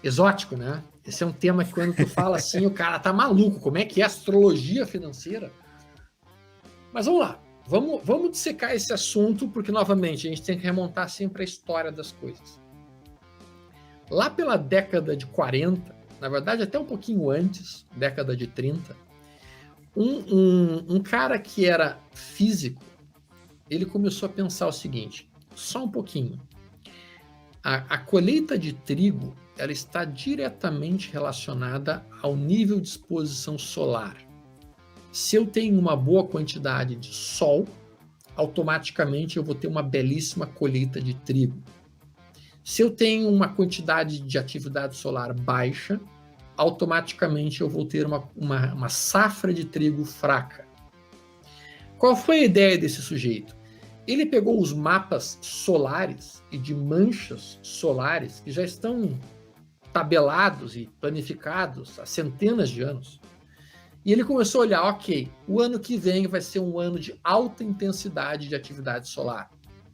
exótico, né? Esse é um tema que quando tu fala assim, o cara tá maluco, como é que é astrologia financeira? Mas vamos lá, vamos dissecar esse assunto, porque novamente a gente tem que remontar sempre a história das coisas. Lá pela década de 40, na verdade até um pouquinho antes, década de 30, um cara que era físico, ele começou a pensar o seguinte, só um pouquinho, a colheita de trigo, ela está diretamente relacionada ao nível de exposição solar. Se eu tenho uma boa quantidade de sol, automaticamente eu vou ter uma belíssima colheita de trigo. Se eu tenho uma quantidade de atividade solar baixa, automaticamente eu vou ter uma safra de trigo fraca. Qual foi a ideia desse sujeito? Ele pegou os mapas solares e de manchas solares que já estão tabelados e planificados há centenas de anos. E ele começou a olhar, ok, o ano que vem vai ser um ano de alta intensidade de atividade solar.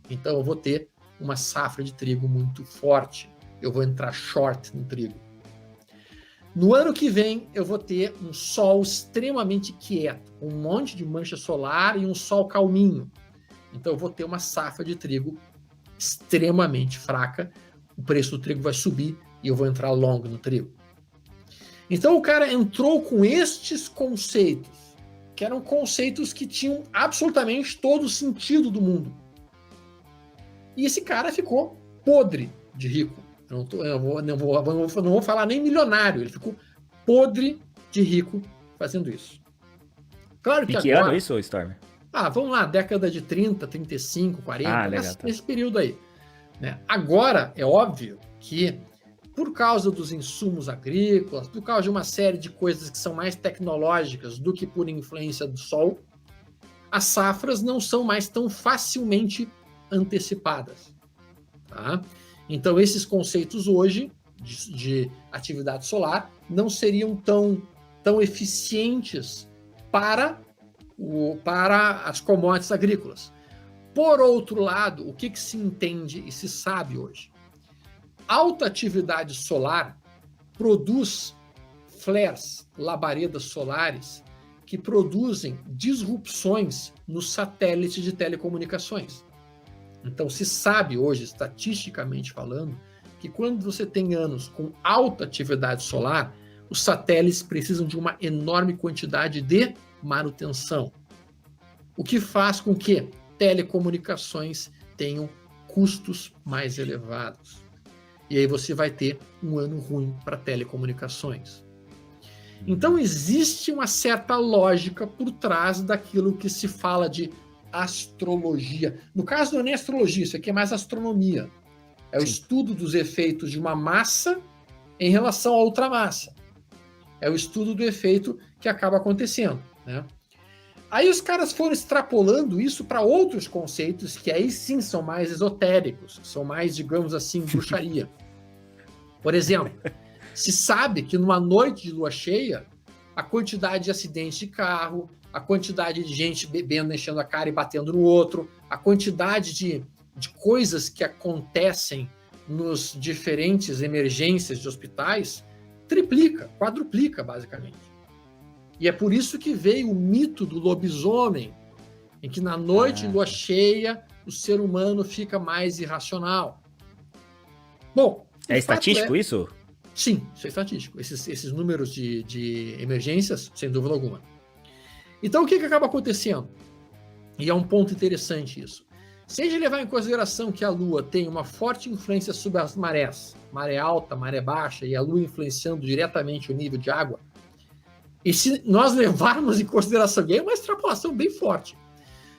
Então eu vou ter uma safra de trigo muito forte. Eu vou entrar short no trigo. No ano que vem, eu vou ter um sol extremamente quieto, um monte de mancha solar e um sol calminho. Então eu vou ter uma safra de trigo extremamente fraca, o preço do trigo vai subir e eu vou entrar long no trigo. Então o cara entrou com estes conceitos, que eram conceitos que tinham absolutamente todo o sentido do mundo. E esse cara ficou podre de rico. Eu não vou falar nem milionário, ele ficou podre de rico fazendo isso. Claro que que agora... ano isso, Storm? Vamos lá, década de 30, 35, 40, legal, nesse período aí. Né? Agora, é óbvio que, por causa dos insumos agrícolas, por causa de uma série de coisas que são mais tecnológicas do que por influência do sol, as safras não são mais tão facilmente antecipadas. Tá? Então, esses conceitos hoje de atividade solar não seriam tão eficientes para as commodities agrícolas. Por outro lado, o que se entende e se sabe hoje? Alta atividade solar produz flares, labaredas solares, que produzem disrupções nos satélites de telecomunicações. Então, se sabe hoje, estatisticamente falando, que quando você tem anos com alta atividade solar, os satélites precisam de uma enorme quantidade de manutenção, o que faz com que telecomunicações tenham custos mais elevados. E aí você vai ter um ano ruim para telecomunicações. Então existe uma certa lógica por trás daquilo que se fala de astrologia. No caso não é nem astrologia, isso aqui é mais astronomia. É o estudo dos efeitos de uma massa em relação a outra massa. É o estudo do efeito que acaba acontecendo, né? Aí os caras foram extrapolando isso para outros conceitos que aí sim são mais esotéricos, são mais, digamos assim, bruxaria. Por exemplo, se sabe que numa noite de lua cheia, a quantidade de acidentes de carro, a quantidade de gente bebendo, enchendo a cara e batendo no outro, a quantidade de coisas que acontecem nos diferentes emergências de hospitais, triplica, quadruplica, basicamente. E é por isso que veio o mito do lobisomem, em que na noite de lua cheia o ser humano fica mais irracional. Bom, é estatístico isso? Sim, isso é estatístico. Esses números de emergências, sem dúvida alguma. Então, o que acaba acontecendo? E é um ponto interessante isso. Se a gente levar em consideração que a Lua tem uma forte influência sobre as marés, maré alta, maré baixa, e a Lua influenciando diretamente o nível de água, e se nós levarmos em consideração, e é uma extrapolação bem forte,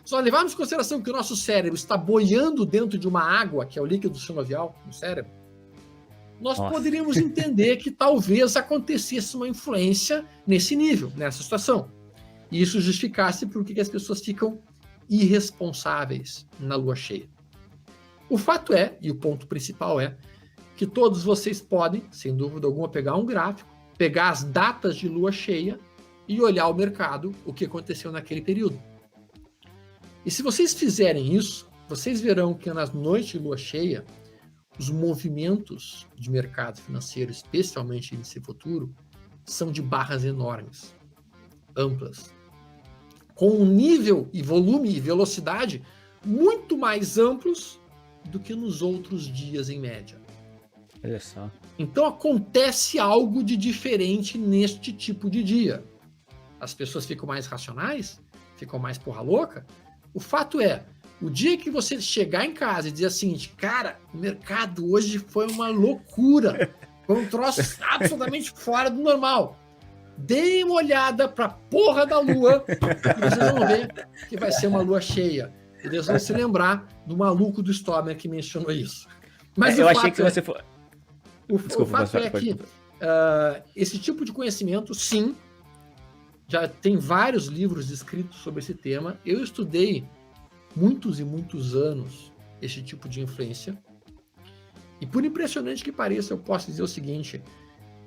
se nós levarmos em consideração que o nosso cérebro está boiando dentro de uma água, que é o líquido sinovial no cérebro, nós poderíamos entender que talvez acontecesse uma influência nesse nível, nessa situação. E isso justificasse por que as pessoas ficam irresponsáveis na lua cheia. O fato é, e o ponto principal é, que todos vocês podem, sem dúvida alguma, pegar um gráfico, pegar as datas de lua cheia e olhar o mercado, o que aconteceu naquele período. E se vocês fizerem isso, vocês verão que nas noites de lua cheia, os movimentos de mercado financeiro, especialmente índice futuro, são de barras enormes, amplas, com um nível e volume e velocidade muito mais amplos do que nos outros dias em média. Olha só. Então acontece algo de diferente neste tipo de dia. As pessoas ficam mais racionais, ficam mais porra louca. O fato é, o dia que você chegar em casa e dizer assim, cara, o mercado hoje foi uma loucura, foi um troço absolutamente fora do normal. Deem uma olhada pra porra da lua e vocês vão ver que vai ser uma lua cheia. E eles vão se lembrar do maluco do Stomer que mencionou isso. Mas eu achei que você for... O fato é que esse tipo de conhecimento, sim, já tem vários livros escritos sobre esse tema. Eu estudei muitos e muitos anos esse tipo de influência. E por impressionante que pareça, eu posso dizer o seguinte...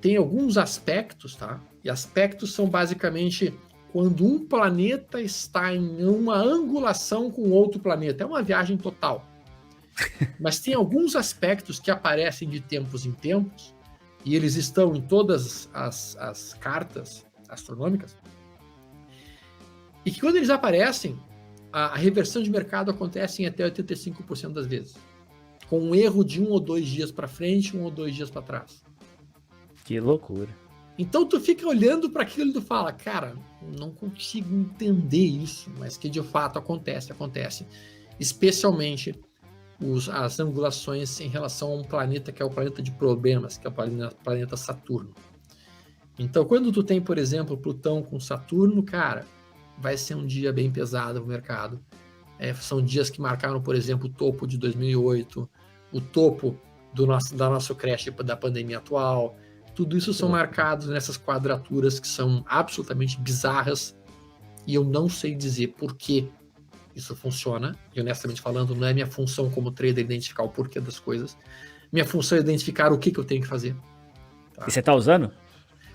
Tem alguns aspectos, tá? E aspectos são basicamente quando um planeta está em uma angulação com outro planeta. É uma viagem total. Mas tem alguns aspectos que aparecem de tempos em tempos, e eles estão em todas as cartas astronômicas, e que quando eles aparecem, a reversão de mercado acontece em até 85% das vezes. Com um erro de 1 ou 2 dias para frente, 1 ou 2 dias para trás. Que loucura. Então tu fica olhando para aquilo e tu fala, cara, não consigo entender isso, mas que de fato acontece. Especialmente as angulações em relação a um planeta que é o planeta de problemas, que é o planeta Saturno. Então quando tu tem, por exemplo, Plutão com Saturno, cara, vai ser um dia bem pesado no mercado. São dias que marcaram, por exemplo, o topo de 2008, o topo da nosso crash da pandemia atual. Tudo isso são marcados nessas quadraturas que são absolutamente bizarras e eu não sei dizer por que isso funciona. E honestamente falando, não é minha função como trader identificar o porquê das coisas. Minha função é identificar o que eu tenho que fazer. Tá? E você está usando?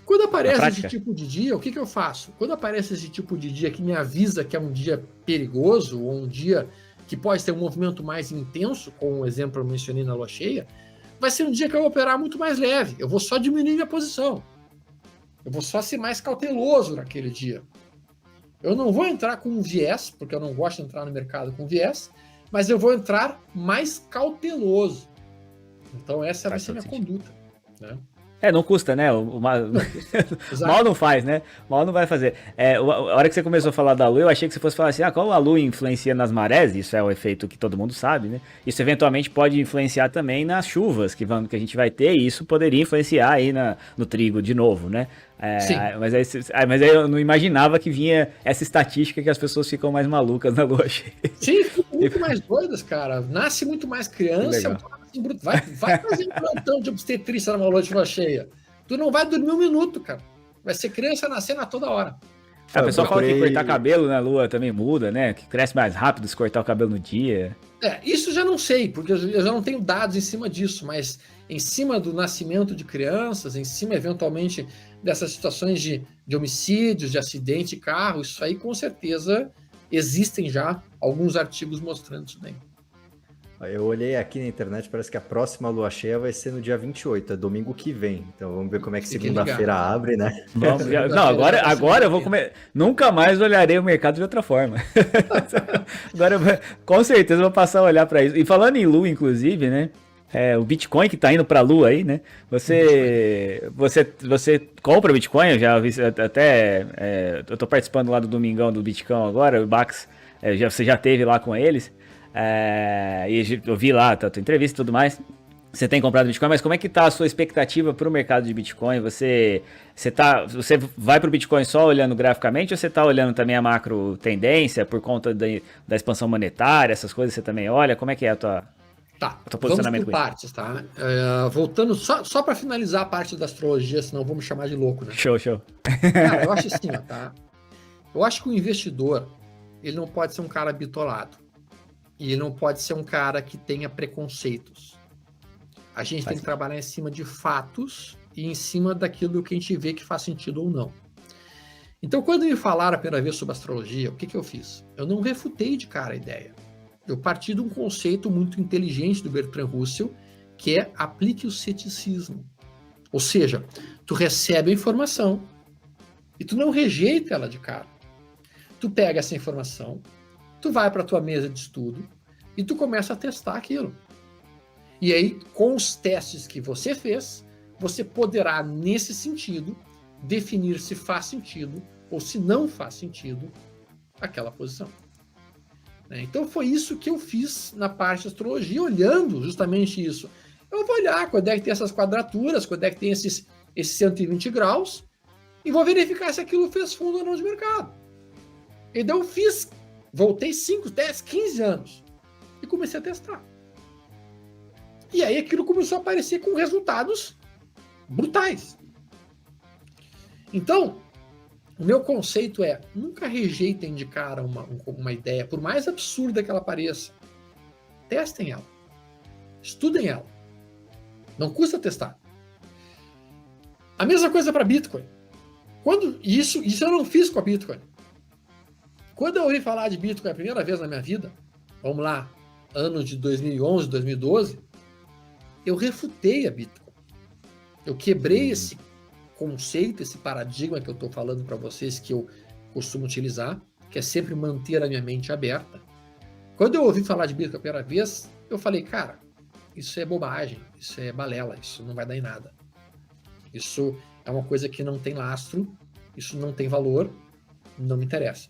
Quando aparece esse tipo de dia, o que eu faço? Quando aparece esse tipo de dia que me avisa que é um dia perigoso ou um dia que pode ter um movimento mais intenso, como o exemplo eu mencionei na lua cheia, vai ser um dia que eu vou operar muito mais leve. Eu vou só diminuir minha posição. Eu vou só ser mais cauteloso naquele dia. Eu não vou entrar com um viés, porque eu não gosto de entrar no mercado com viés, mas eu vou entrar mais cauteloso. Então essa vai ser a minha conduta. Né? Não custa, né? Mal não faz, né? Mal não vai fazer. A hora que você começou a falar da Lua, eu achei que você fosse falar assim, como a Lua influencia nas marés, isso é o efeito que todo mundo sabe, né? Isso eventualmente pode influenciar também nas chuvas que a gente vai ter, e isso poderia influenciar aí no trigo de novo, né? Mas aí eu não imaginava que vinha essa estatística que as pessoas ficam mais malucas na Lua cheia. Sim, ficam muito mais doidas, cara. Nasce muito mais criança, vai fazer um plantão de obstetrícia na noite de lua cheia. Tu não vai dormir um minuto, cara. Vai ser criança nascendo a toda hora. A pessoa fala que cortar cabelo na Lua também muda, né? Que cresce mais rápido se cortar o cabelo no dia. Isso já não sei, porque eu já não tenho dados em cima disso, mas em cima do nascimento de crianças, em cima, eventualmente, dessas situações de homicídios, de acidente de carro, isso aí, com certeza, existem já alguns artigos mostrando isso daí. Eu olhei aqui na internet, parece que a próxima lua cheia vai ser no dia 28, é domingo que vem. Então vamos ver como é que segunda-feira abre, né? Agora eu vou comer. Nunca mais olharei o mercado de outra forma. Agora, com certeza, vou passar a olhar para isso. E falando em Lua, inclusive, né? O Bitcoin que tá indo para a Lua aí, né? Você compra Bitcoin? Eu já vi até. Eu tô participando lá do Domingão do Bitcoin agora, o Bax, você já teve lá com eles. E eu vi lá a tua entrevista e tudo mais. Você tem comprado Bitcoin, mas como é que tá a sua expectativa para o mercado de Bitcoin? Você vai para o Bitcoin só olhando graficamente ou você está olhando também a macro tendência por conta da expansão monetária, essas coisas você também olha? Como é que é o teu posicionamento? Vamos por partes, tá? Voltando, só para finalizar a parte da astrologia, senão vou me chamar de louco, né? Show. Cara, eu acho assim, ó, tá? Eu acho que o investidor, ele não pode ser um cara bitolado. E ele não pode ser um cara que tenha preconceitos. A gente tem que trabalhar em cima de fatos e em cima daquilo que a gente vê que faz sentido ou não. Então, quando me falaram a primeira vez sobre astrologia, o que eu fiz? Eu não refutei de cara a ideia. Eu parti de um conceito muito inteligente do Bertrand Russell, que é aplique o ceticismo. Ou seja, tu recebe a informação e tu não rejeita ela de cara. Tu pega essa informação, tu vai para a tua mesa de estudo e tu começa a testar aquilo. E aí, com os testes que você fez, você poderá, nesse sentido, definir se faz sentido ou se não faz sentido aquela posição. Então, foi isso que eu fiz na parte de astrologia, olhando justamente isso. Eu vou olhar quando é que tem essas quadraturas, quando é que tem esses 120 graus, e vou verificar se aquilo fez fundo ou não de mercado. E daí eu fiz, voltei 5, 10, 15 anos e comecei a testar. E aí aquilo começou a aparecer com resultados brutais. Então, o meu conceito é, nunca rejeitem de cara uma ideia, por mais absurda que ela pareça. Testem ela. Estudem ela. Não custa testar. A mesma coisa para Bitcoin. Isso eu não fiz com a Bitcoin. Quando eu ouvi falar de Bitcoin a primeira vez na minha vida, vamos lá, ano de 2011, 2012, eu refutei a Bitcoin. Eu quebrei esse conceito, esse paradigma que eu estou falando para vocês, que eu costumo utilizar, que é sempre manter a minha mente aberta. Quando eu ouvi falar de Bitcoin a primeira vez, eu falei, cara, isso é bobagem, isso é balela, isso não vai dar em nada. Isso é uma coisa que não tem lastro, isso não tem valor, não me interessa.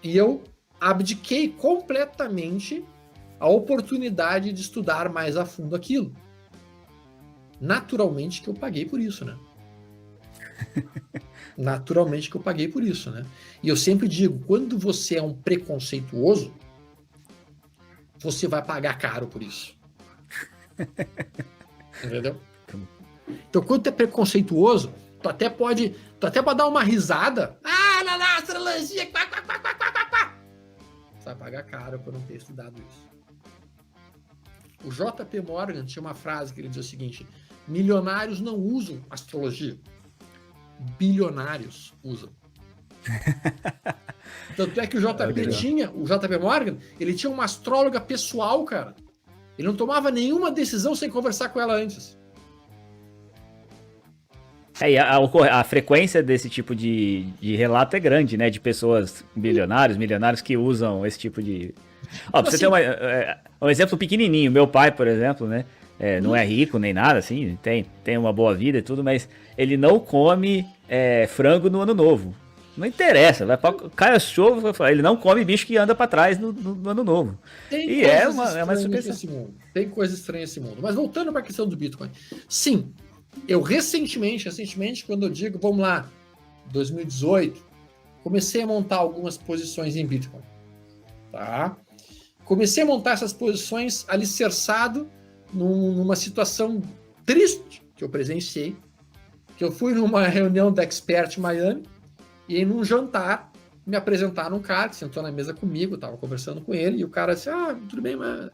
E eu abdiquei completamente a oportunidade de estudar mais a fundo aquilo. Naturalmente que eu paguei por isso, né? Naturalmente que eu paguei por isso, né? E eu sempre digo, quando você é um preconceituoso, você vai pagar caro por isso. Entendeu? Então, quando tu é preconceituoso, tu até pode dar uma risada. Lá, astrologia, quá. Você vai pagar caro por não ter estudado isso. O JP Morgan tinha uma frase que ele dizia o seguinte: milionários não usam astrologia, bilionários usam. Tanto é que o JP Morgan, ele tinha uma astróloga pessoal, cara. Ele não tomava nenhuma decisão sem conversar com ela antes. E a frequência desse tipo de relato é grande, né? De pessoas milionários que usam esse tipo de... Ó, pra você ter um exemplo pequenininho. Meu pai, por exemplo, né? Não é rico nem nada, assim. Tem uma boa vida e tudo, mas ele não come frango no ano novo. Não interessa. Cai a chuva, ele não come bicho que anda pra trás no ano novo. É uma suspensão. Tem coisa estranha nesse mundo. Mas voltando para a questão do Bitcoin. Sim, eu recentemente, quando eu digo, vamos lá, 2018, comecei a montar algumas posições em Bitcoin. Tá? Comecei a montar essas posições alicerçado numa situação triste que eu presenciei, que eu fui numa reunião da Expert Miami e aí num jantar me apresentaram um cara que sentou na mesa comigo, eu estava conversando com ele e o cara disse, tudo bem, mas...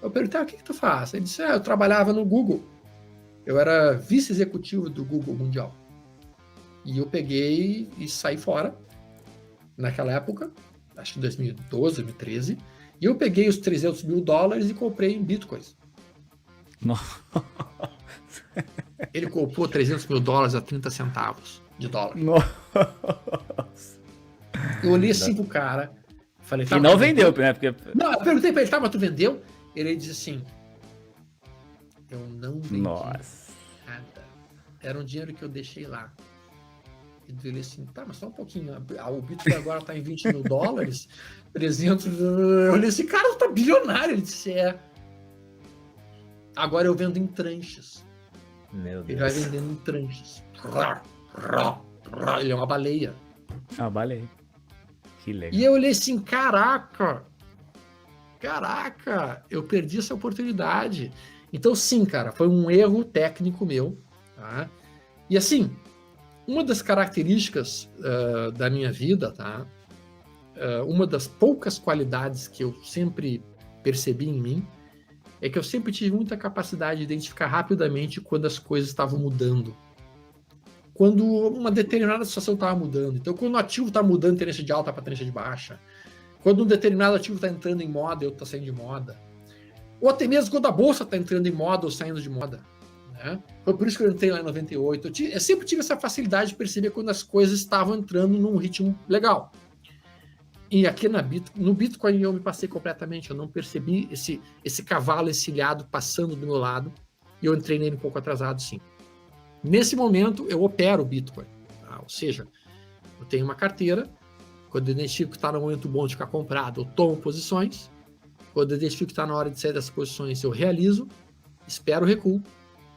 Eu perguntei, o que tu faz? Ele disse, eu trabalhava no Google. Eu era vice-executivo do Google Mundial. E eu peguei e saí fora, naquela época, acho que 2012, 2013, e eu peguei os $300 mil e comprei em Bitcoins. Nossa. Ele comprou $300 mil a 30 centavos de dólar. Nossa. Eu olhei assim pro cara, falei... E não vendeu, né? Porque... Não, eu perguntei pra ele, mas tu vendeu? Ele disse assim, eu não vendi nada. Era um dinheiro que eu deixei lá. E ele assim, tá, mas só um pouquinho. O Bitcoin agora tá em 20 mil dólares, 300. Eu olhei assim, cara, tu tá bilionário. Ele disse, agora eu vendo em tranches. Meu Deus. Ele vai vendendo em tranches. Ele é uma baleia. Ah, baleia. Que legal. E eu olhei assim, caraca, eu perdi essa oportunidade. Então, sim, cara, foi um erro técnico meu. Tá? E assim, uma das características da minha vida, tá? Uma das poucas qualidades que eu sempre percebi em mim é que eu sempre tive muita capacidade de identificar rapidamente quando as coisas estavam mudando. Quando uma determinada situação estava mudando. Então, quando o ativo está mudando de tendência de alta para tendência de baixa, quando um determinado ativo está entrando em moda e outro está saindo de moda, ou até mesmo quando a bolsa está entrando em moda ou saindo de moda. Né? Foi por isso que eu entrei lá em 98. Eu sempre tive essa facilidade de perceber quando as coisas estavam entrando num ritmo legal. E aqui no Bitcoin eu me passei completamente, eu não percebi esse cavalo encilhado passando do meu lado, e eu entrei nele um pouco atrasado, sim. Nesse momento, eu opero o Bitcoin. Tá? Ou seja, eu tenho uma carteira, quando eu identifico que está no momento bom de ficar comprado, eu tomo posições, quando eu identifico que está na hora de sair das posições, eu realizo, espero o recuo,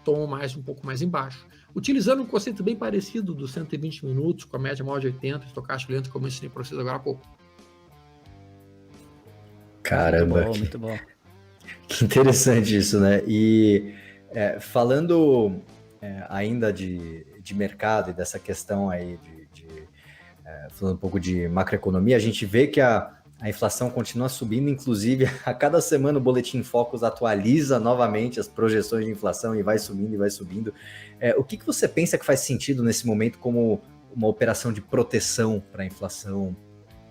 tomo um pouco mais embaixo. Utilizando um conceito bem parecido dos 120 minutos, com a média maior de 80, estocástico lento, como eu ensinei para vocês agora há pouco. Caramba, muito bom. Que interessante isso, né? E falando ainda de mercado e dessa questão aí falando um pouco de macroeconomia, a gente vê que a inflação continua subindo, inclusive a cada semana o Boletim Focus atualiza novamente as projeções de inflação e vai subindo e vai subindo. O que você pensa que faz sentido nesse momento como uma operação de proteção para a inflação,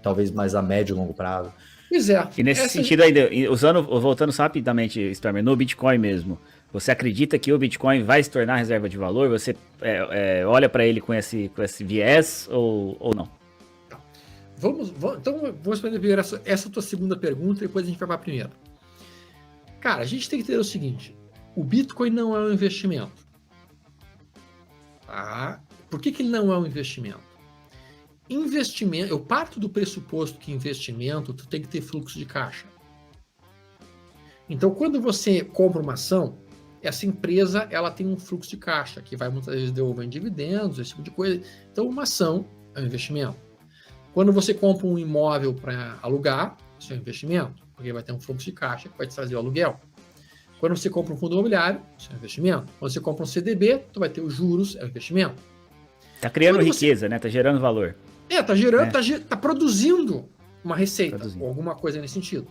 talvez mais a médio e longo prazo? Pois é. E nesse sentido aí, voltando rapidamente, Stormer, no Bitcoin mesmo, você acredita que o Bitcoin vai se tornar reserva de valor? Você olha para ele com esse viés ou não? Então, vamos responder primeiro essa tua segunda pergunta e depois a gente vai para a primeira. Cara, a gente tem que ter o seguinte, o Bitcoin não é um investimento. Tá? Por que ele não é um investimento? Eu parto do pressuposto que investimento, tu tem que ter fluxo de caixa. Então, quando você compra uma ação, essa empresa ela tem um fluxo de caixa, que vai muitas vezes devolver em dividendos, esse tipo de coisa. Então, uma ação é um investimento. Quando você compra um imóvel para alugar, isso é um investimento, porque vai ter um fluxo de caixa que vai te trazer o aluguel. Quando você compra um fundo imobiliário, isso é um investimento. Quando você compra um CDB, tu vai ter os juros, é um investimento. Tá criando riqueza, né? Tá gerando valor. Tá gerando, tá produzindo uma receita, ou alguma coisa nesse sentido.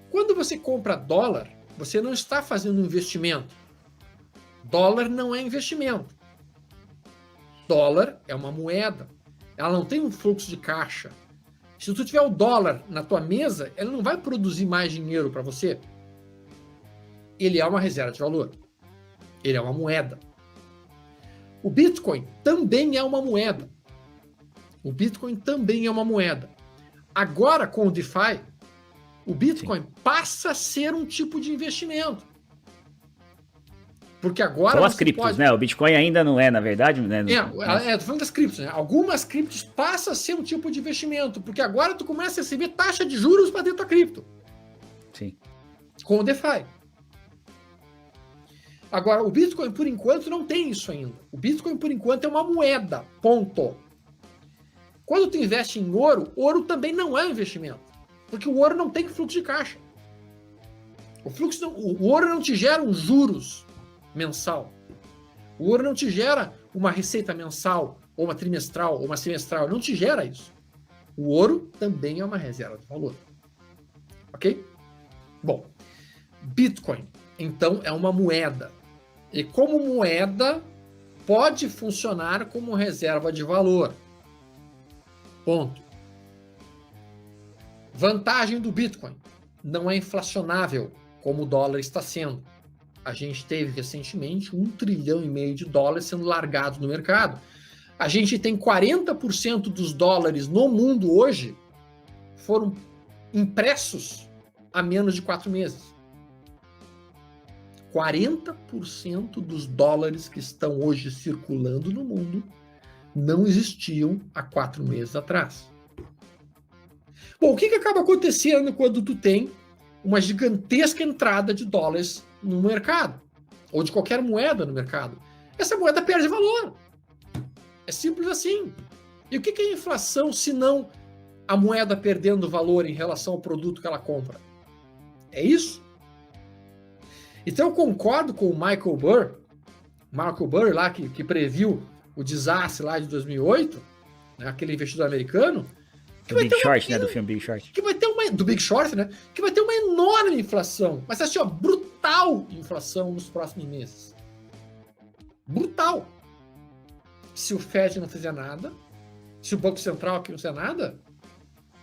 Quando você compra dólar, você não está fazendo um investimento. Dólar não é investimento. Dólar é uma moeda. Ela não tem um fluxo de caixa. Se tu tiver o dólar na tua mesa, ele não vai produzir mais dinheiro para você. Ele é uma reserva de valor. Ele é uma moeda. O Bitcoin também é uma moeda. O Bitcoin também é uma moeda. Agora, com o DeFi, o Bitcoin passa a ser um tipo de investimento. Porque agora... São as criptos, né? O Bitcoin ainda não é, na verdade... Né? Tô falando das criptos, né? Algumas criptos passam a ser um tipo de investimento, porque agora tu começa a receber taxa de juros para dentro da cripto. Sim. Com o DeFi. Agora, o Bitcoin, por enquanto, não tem isso ainda. O Bitcoin, por enquanto, é uma moeda. Ponto. Quando tu investe em ouro, ouro também não é investimento. Porque o ouro não tem fluxo de caixa. O ouro não te gera um juros mensal. O ouro não te gera uma receita mensal, ou uma trimestral, ou uma semestral. Não te gera isso. O ouro também é uma reserva de valor. Ok? Bom, Bitcoin, então, é uma moeda. E como moeda, pode funcionar como reserva de valor. Ponto. Vantagem do Bitcoin. Não é inflacionável, como o dólar está sendo. A gente teve recentemente 1,5 trilhão de dólares sendo largados no mercado. A gente tem 40% dos dólares no mundo hoje foram impressos há menos de 4 meses. 40% dos dólares que estão hoje circulando no mundo não existiam há 4 meses atrás. Bom, o que acaba acontecendo quando tu tem uma gigantesca entrada de dólares no mercado, ou de qualquer moeda no mercado? Essa moeda perde valor. É simples assim. E o que é inflação se não a moeda perdendo valor em relação ao produto que ela compra? É isso. Então eu concordo com o Michael Burry lá que previu o desastre lá de 2008, né, aquele investidor americano, do Big Short, né, do filme Big Short. Que vai ter do Big Short, né, que vai ter uma enorme inflação, mas assim, ó, brutal inflação nos próximos meses. Brutal. Se o Fed não fizer nada, se o Banco Central aqui não fizer nada,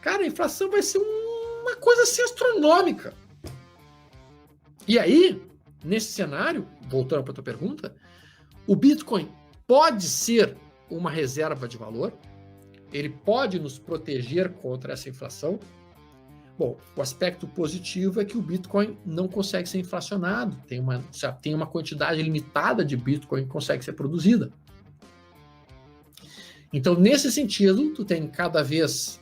cara, a inflação vai ser uma coisa assim astronômica. E aí, nesse cenário, voltando para a tua pergunta, o Bitcoin pode ser uma reserva de valor, ele pode nos proteger contra essa inflação. Bom, o aspecto positivo é que o Bitcoin não consegue ser inflacionado, tem uma quantidade limitada de Bitcoin que consegue ser produzida. Então, nesse sentido, tu tem cada vez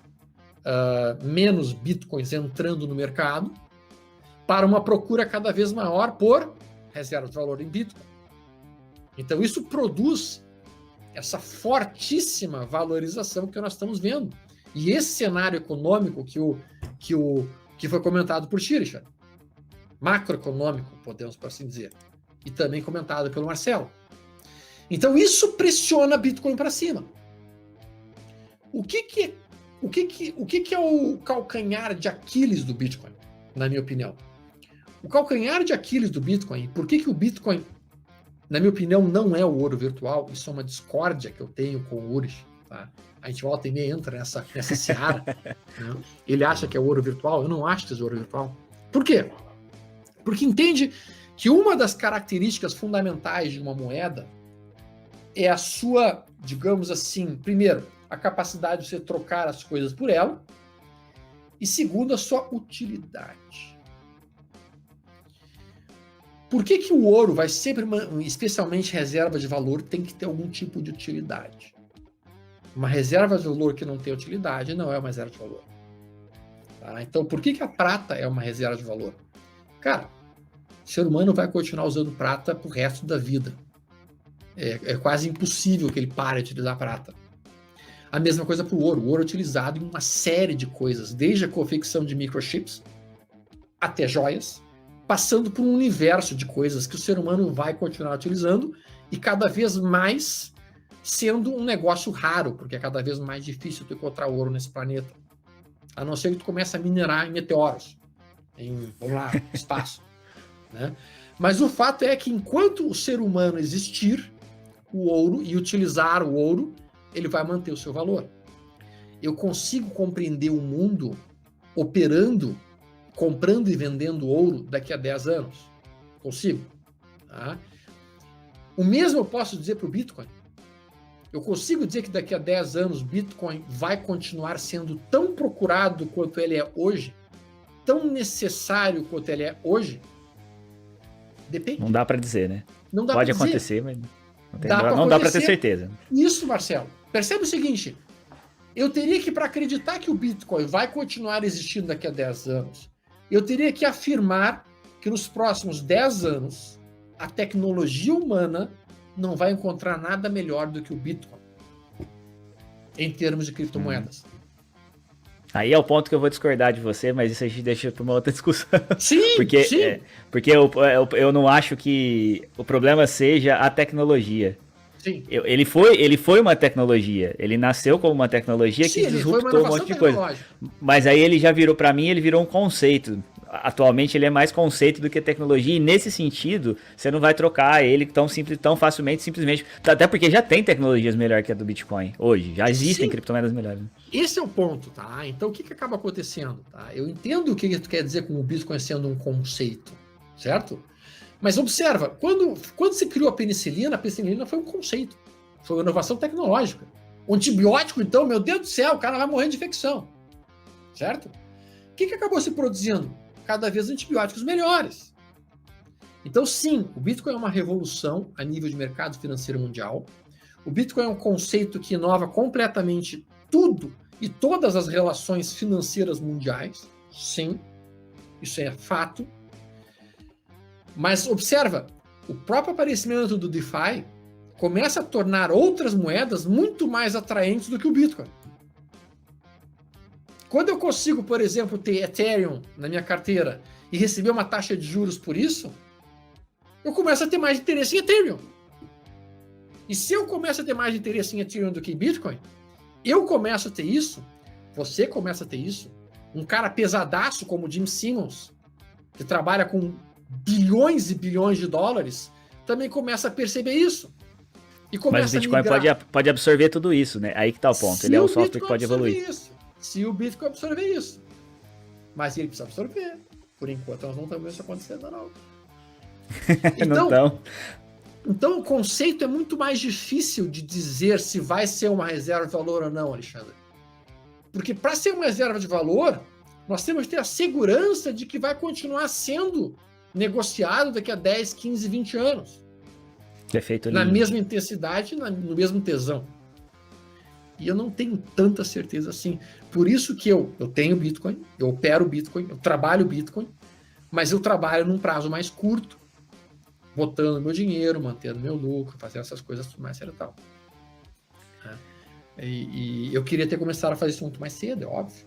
menos Bitcoins entrando no mercado para uma procura cada vez maior por reserva de valor em Bitcoin. Então, isso produz essa fortíssima valorização que nós estamos vendo. E esse cenário econômico que foi comentado por Shirish, macroeconômico, podemos por assim dizer, e também comentado pelo Marcelo. Então, isso pressiona Bitcoin para cima. O que é o calcanhar de Aquiles do Bitcoin, na minha opinião? O calcanhar de Aquiles do Bitcoin, por que o Bitcoin, na minha opinião, não é o ouro virtual? Isso é uma discórdia que eu tenho com o Ulrich. Tá? A gente volta e meia entra nessa seara. Né? Ele acha que é ouro virtual, eu não acho que é ouro virtual. Por quê? Porque entende que uma das características fundamentais de uma moeda é a sua, digamos assim, primeiro, a capacidade de você trocar as coisas por ela, e segundo, a sua utilidade. Por que o ouro vai sempre, especialmente reserva de valor, tem que ter algum tipo de utilidade? Uma reserva de valor que não tem utilidade não é uma reserva de valor. Tá? Então, por que a prata é uma reserva de valor? Cara, o ser humano vai continuar usando prata pro resto da vida. É quase impossível que ele pare de utilizar prata. A mesma coisa para o ouro. O ouro é utilizado em uma série de coisas, desde a confecção de microchips até joias, passando por um universo de coisas que o ser humano vai continuar utilizando e cada vez mais sendo um negócio raro, porque é cada vez mais difícil tu encontrar ouro nesse planeta. A não ser que tu comece a minerar em meteoros, vamos lá, espaço. Né? Mas o fato é que enquanto o ser humano existir, o ouro e utilizar o ouro, ele vai manter o seu valor. Eu consigo compreender o mundo operando, comprando e vendendo ouro daqui a 10 anos. Consigo. Tá? O mesmo eu posso dizer para o Bitcoin. Eu consigo dizer que daqui a 10 anos o Bitcoin vai continuar sendo tão procurado quanto ele é hoje? Tão necessário quanto ele é hoje? Depende. Não dá para dizer, né? Não dá Pode pra acontecer, mas não dá para ter certeza. Isso, Marcelo. Percebe o seguinte, eu teria que, para acreditar que o Bitcoin vai continuar existindo daqui a 10 anos, eu teria que afirmar que nos próximos 10 anos a tecnologia humana não vai encontrar nada melhor do que o Bitcoin em termos de criptomoedas. Aí é o ponto que eu vou discordar de você, mas isso a gente deixa para uma outra discussão. Sim, sim. Porque eu não acho que o problema seja a tecnologia. Sim. Ele foi uma tecnologia, ele nasceu como uma tecnologia que disruptou um monte de coisa. Mas aí ele já virou, para mim, ele virou um conceito. Atualmente ele é mais conceito do que tecnologia, e nesse sentido, você não vai trocar ele tão facilmente, simplesmente. Até porque já tem tecnologias melhores que a do Bitcoin hoje. Já existem criptomoedas melhores. Esse é o ponto, tá? Então o que acaba acontecendo? Tá? Eu entendo o que tu quer dizer com o Bitcoin sendo um conceito, certo? Mas observa, quando se criou a penicilina foi um conceito, foi uma inovação tecnológica. O antibiótico, então, meu Deus do céu, o cara vai morrer de infecção, certo? O que acabou se produzindo? Cada vez antibióticos melhores. Então, sim, o Bitcoin é uma revolução a nível de mercado financeiro mundial. O Bitcoin é um conceito que inova completamente tudo e todas as relações financeiras mundiais. Sim, isso é fato. Mas observa, o próprio aparecimento do DeFi começa a tornar outras moedas muito mais atraentes do que o Bitcoin. Quando eu consigo, por exemplo, ter Ethereum na minha carteira e receber uma taxa de juros por isso, eu começo a ter mais interesse em Ethereum. E se eu começo a ter mais interesse em Ethereum do que em Bitcoin, eu começo a ter isso, você começa a ter isso, um cara pesadaço como o Jim Simmons, que trabalha com bilhões e bilhões de dólares, também começa a perceber isso. E Mas o Bitcoin pode absorver tudo isso, né? Aí que tá o ponto. Ele é um software que pode evoluir. Se o Bitcoin absorver isso. Mas ele precisa absorver. Por enquanto, nós não estamos vendo isso acontecendo, não. Então, o conceito é muito mais difícil de dizer se vai ser uma reserva de valor ou não, Alexandre. Porque para ser uma reserva de valor, nós temos que ter a segurança de que vai continuar sendo negociado daqui a 10, 15, 20 anos. Perfeito. Na mesma intensidade, no mesmo tesão. E eu não tenho tanta certeza assim. Por isso que eu tenho Bitcoin, eu opero Bitcoin, eu trabalho Bitcoin, mas eu trabalho num prazo mais curto, botando meu dinheiro, mantendo meu lucro, fazendo essas coisas tudo mais e tal. E eu queria ter começado a fazer isso muito mais cedo, é óbvio.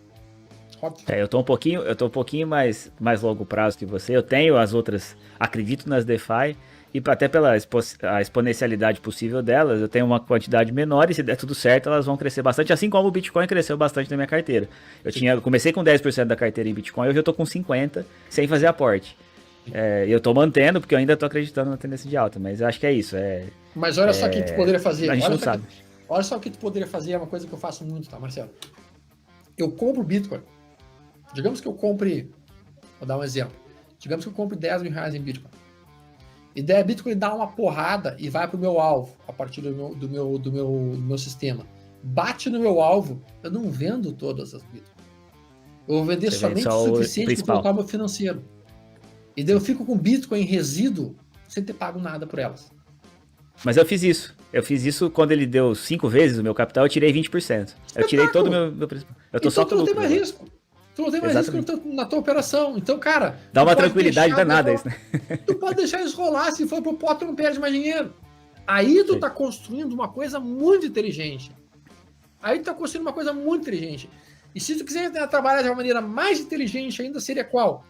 Eu tô um pouquinho mais longo prazo que você. Eu tenho as outras, acredito nas DeFi, e até pela a exponencialidade possível delas, eu tenho uma quantidade menor, e se der tudo certo, elas vão crescer bastante, assim como o Bitcoin cresceu bastante na minha carteira. Eu comecei com 10% da carteira em Bitcoin, hoje eu tô com 50%, sem fazer aporte. Eu tô mantendo, porque eu ainda tô acreditando na tendência de alta, mas eu acho que é isso. Mas olha só o que tu poderia fazer. A gente não sabe. Olha só o que tu poderia fazer, é uma coisa que eu faço muito, tá, Marcelo? Eu compro Bitcoin. Digamos que eu compre, vou dar um exemplo. Digamos que eu compre 10 mil reais em Bitcoin. E daí a Bitcoin dá uma porrada e vai pro meu alvo, a partir do meu sistema. Bate no meu alvo, eu não vendo todas as Bitcoin. Eu vou vender somente o suficiente para colocar o meu financeiro. E daí eu fico com Bitcoin em resíduo sem ter pago nada por elas. Mas eu fiz isso. Eu fiz isso quando ele deu 5 vezes o meu capital, eu tirei 20%. Eu tirei todo o meu principal. Eu tô então só com tu não lucro. tem mais risco. Tu não tem mais risco na tua operação. Então, cara... Dá uma tranquilidade danada isso, né? Tu pode deixar isso rolar. Se for pro pote, tu não perde mais dinheiro. Aí tu tá construindo uma coisa muito inteligente. E se tu quiser trabalhar de uma maneira mais inteligente ainda, seria qual?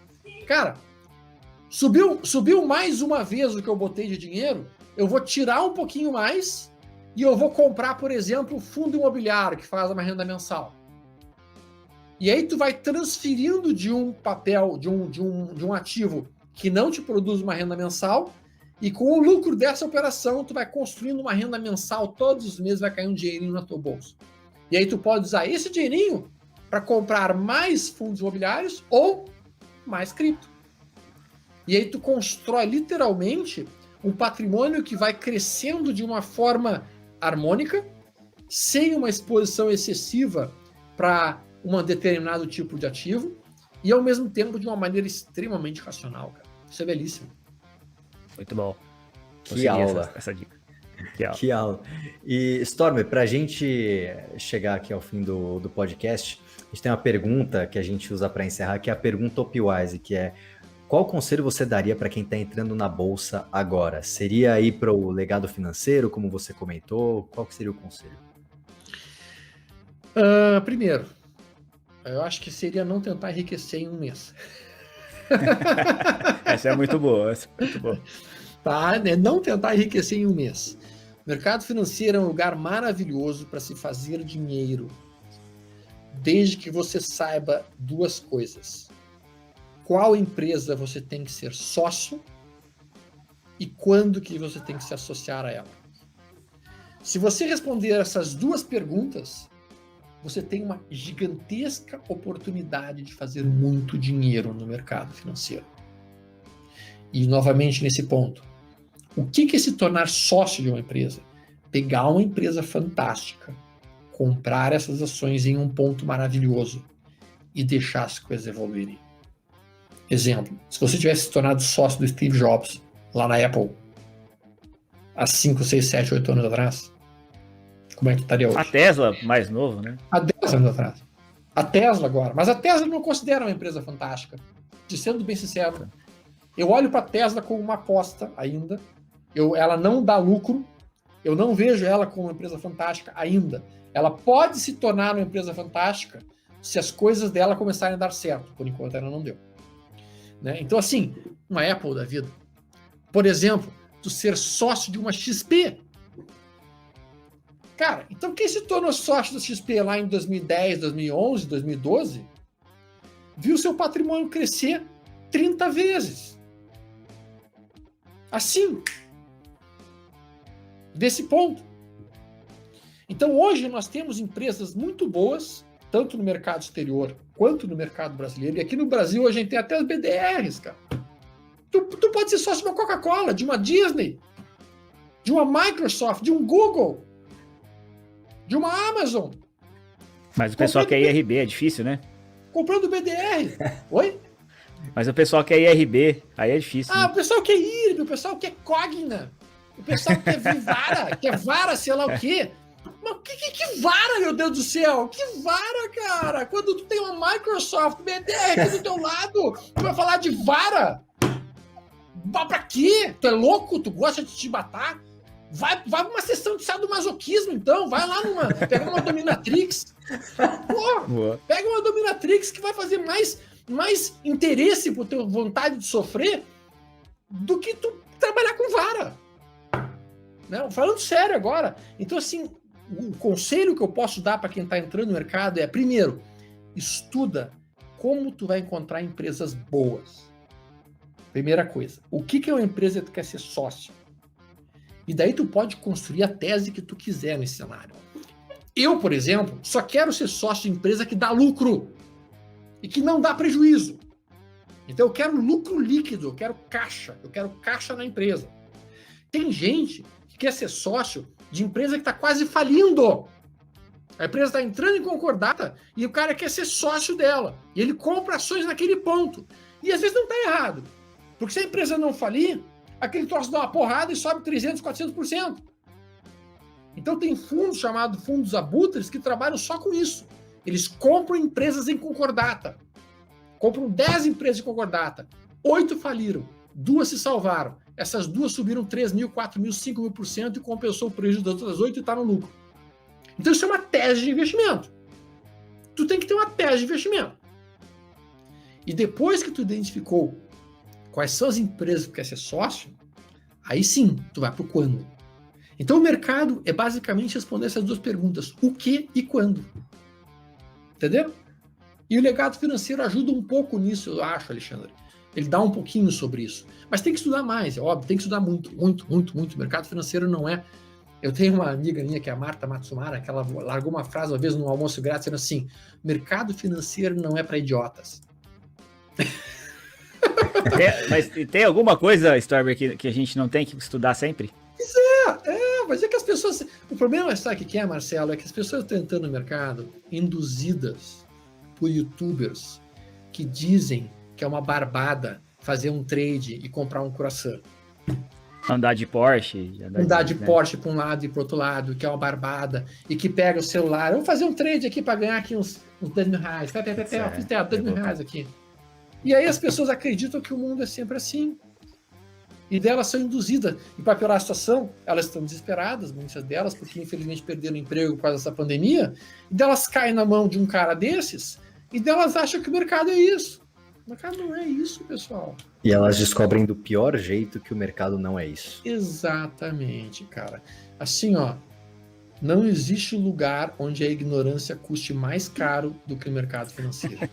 Cara, subiu mais uma vez o que eu botei de dinheiro, eu vou tirar um pouquinho mais e eu vou comprar, por exemplo, fundo imobiliário, que faz uma renda mensal. E aí tu vai transferindo de um papel, de um ativo que não te produz uma renda mensal, e com o lucro dessa operação, tu vai construindo uma renda mensal, todos os meses vai cair um dinheirinho na tua bolsa. E aí tu pode usar esse dinheirinho para comprar mais fundos imobiliários ou mais cripto. E aí tu constrói literalmente um patrimônio que vai crescendo de uma forma harmônica, sem uma exposição excessiva para um determinado tipo de ativo, e ao mesmo tempo de uma maneira extremamente racional, cara. Isso é belíssimo. Muito bom. Que aula. Essa dica. Que aula. E, Stormer, para a gente chegar aqui ao fim do podcast, a gente tem uma pergunta que a gente usa para encerrar, que é a pergunta Opwise, que é: qual conselho você daria para quem está entrando na Bolsa agora? Seria ir para o legado financeiro, como você comentou? Qual que seria o conselho? Primeiro, eu acho que seria não tentar enriquecer em um mês. Essa é muito boa. Tá, né? Não tentar enriquecer em um mês. O mercado financeiro é um lugar maravilhoso para se fazer dinheiro, desde que você saiba duas coisas: qual empresa você tem que ser sócio e quando que você tem que se associar a ela. Se você responder essas duas perguntas, você tem uma gigantesca oportunidade de fazer muito dinheiro no mercado financeiro. E, novamente, nesse ponto, o que é se tornar sócio de uma empresa? Pegar uma empresa fantástica, comprar essas ações em um ponto maravilhoso e deixar as coisas evoluírem. Exemplo, se você tivesse se tornado sócio do Steve Jobs, lá na Apple, há 5, 6, 7, 8 anos atrás, como é que estaria hoje. A Tesla, mais novo, né? Há 10 anos atrás. A Tesla agora. Mas a Tesla não considera uma empresa fantástica. De sendo bem sincero. Eu olho para a Tesla como uma aposta ainda. Ela não dá lucro. Eu não vejo ela como uma empresa fantástica ainda. Ela pode se tornar uma empresa fantástica se as coisas dela começarem a dar certo. Por enquanto ela não deu. Né? Então, assim, uma Apple da vida. Por exemplo, tu ser sócio de uma XP. Cara, então quem se tornou sócio da XP lá em 2010, 2011, 2012, viu seu patrimônio crescer 30 vezes. Assim. Desse ponto. Então hoje nós temos empresas muito boas, tanto no mercado exterior quanto no mercado brasileiro. E aqui no Brasil hoje a gente tem até as BDRs, cara. Tu pode ser sócio de uma Coca-Cola, de uma Disney, de uma Microsoft, de um Google, de uma Amazon. Mas o pessoal quer IRB, é difícil, né? Comprando BDR. Oi? Mas o pessoal quer IRB, aí é difícil. Ah, né? o pessoal quer IRB, o pessoal quer Cogna, o pessoal quer Vivara, quer Vara, sei lá o quê. Mas que Vara, meu Deus do céu? Que Vara, cara? Quando tu tem uma Microsoft BDR aqui do teu lado, tu vai falar de Vara? Pra quê? Tu é louco? Tu gosta de te matar? Vai pra uma sessão de sadomasoquismo, então. Vai lá pega uma dominatrix. Pô, pega uma dominatrix que vai fazer mais interesse por ter vontade de sofrer do que tu trabalhar com vara. Não, falando sério agora. Então, assim, o conselho que eu posso dar para quem está entrando no mercado é, primeiro, estuda como tu vai encontrar empresas boas. Primeira coisa. O que é uma empresa que tu quer ser sócio? E daí tu pode construir a tese que tu quiser nesse cenário. Eu, por exemplo, só quero ser sócio de empresa que dá lucro e que não dá prejuízo. Então eu quero lucro líquido, eu quero caixa na empresa. Tem gente que quer ser sócio de empresa que está quase falindo. A empresa está entrando em concordata e o cara quer ser sócio dela. E ele compra ações naquele ponto. E às vezes não está errado. Porque se a empresa não falir, aquele troço dá uma porrada e sobe 300%, 400%. Então tem fundos chamados fundos abutres que trabalham só com isso. Eles compram empresas em concordata. Compram 10 empresas em concordata. 8 faliram. 2 se salvaram. Essas 2 subiram 3.000, 4.000, 5.000% e compensou o prejuízo das outras 8 e está no lucro. Então isso é uma tese de investimento. Tu tem que ter uma tese de investimento. E depois que tu identificou quais são as empresas que tu quer ser sócio, aí sim, tu vai para o quando. Então o mercado é basicamente responder essas 2 perguntas. O que e quando. Entendeu? E o legado financeiro ajuda um pouco nisso, eu acho, Alexandre. Ele dá um pouquinho sobre isso. Mas tem que estudar mais, é óbvio, tem que estudar muito. O mercado financeiro não é... Eu tenho uma amiga minha, que é a Marta Matsumara, que ela largou uma frase uma vez no almoço grátis, dizendo assim, mercado financeiro não é para idiotas. Mas tem alguma coisa, Storber, que a gente não tem que estudar sempre? Mas é que as pessoas... O problema, sabe o que é, Marcelo? É que as pessoas estão entrando no mercado induzidas por youtubers que dizem que é uma barbada fazer um trade e comprar um croissant. Andar de Porsche. Andar de Porsche para um lado e para o outro lado, que é uma barbada, e que pega o celular. Vamos fazer um trade aqui para ganhar aqui uns 2 mil reais. Eu fiz 2 mil reais aqui. E aí as pessoas acreditam que o mundo é sempre assim. E delas são induzidas. E para piorar a situação, elas estão desesperadas, muitas delas, porque infelizmente perderam o emprego por causa dessa pandemia, e delas caem na mão de um cara desses, e delas acham que o mercado é isso. O mercado não é isso, pessoal. E elas descobrem do pior jeito que o mercado não é isso. Exatamente, cara. Assim, ó, não existe lugar onde a ignorância custe mais caro do que o mercado financeiro.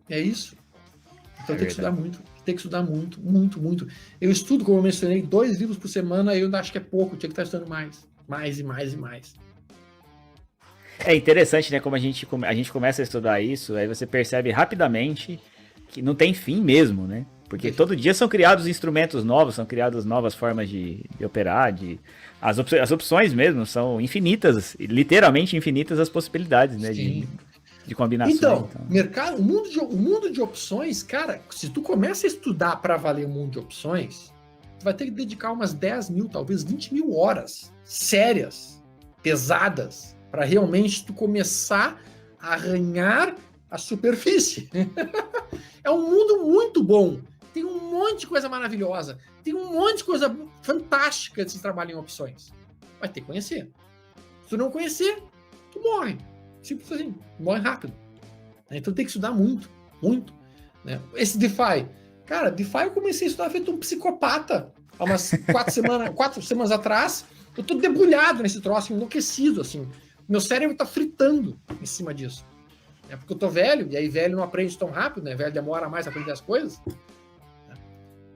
É isso. Então tem que estudar muito. Tem que estudar muito. Eu estudo, como eu mencionei, 2 livros por semana, eu ainda acho que é pouco, tinha que estar estudando mais. Mais. É interessante, né, como a gente começa a estudar isso, aí você percebe rapidamente que não tem fim mesmo, né? Porque todo dia são criados instrumentos novos, são criadas novas formas de operar, as opções mesmo são infinitas, literalmente infinitas as possibilidades, né? De combinações. Então, mercado, o mundo de opções, cara, se tu começa a estudar para valer o mundo de opções, tu vai ter que dedicar umas 10 mil, talvez 20 mil horas sérias, pesadas, para realmente tu começar a arranhar a superfície. É um mundo muito bom. Tem um monte de coisa maravilhosa. Tem um monte de coisa fantástica de se trabalhar em opções. Vai ter que conhecer. Se tu não conhecer, tu morre. Simples assim. Morre rápido. Então tem que estudar muito. Muito. Né? Esse DeFi. Cara, DeFi eu comecei a estudar feito um psicopata. Há umas 4 semanas atrás. Eu tô debulhado nesse troço, enlouquecido, assim. Meu cérebro tá fritando em cima disso. É porque eu tô velho, e aí velho não aprende tão rápido, né? Velho demora mais a aprender as coisas.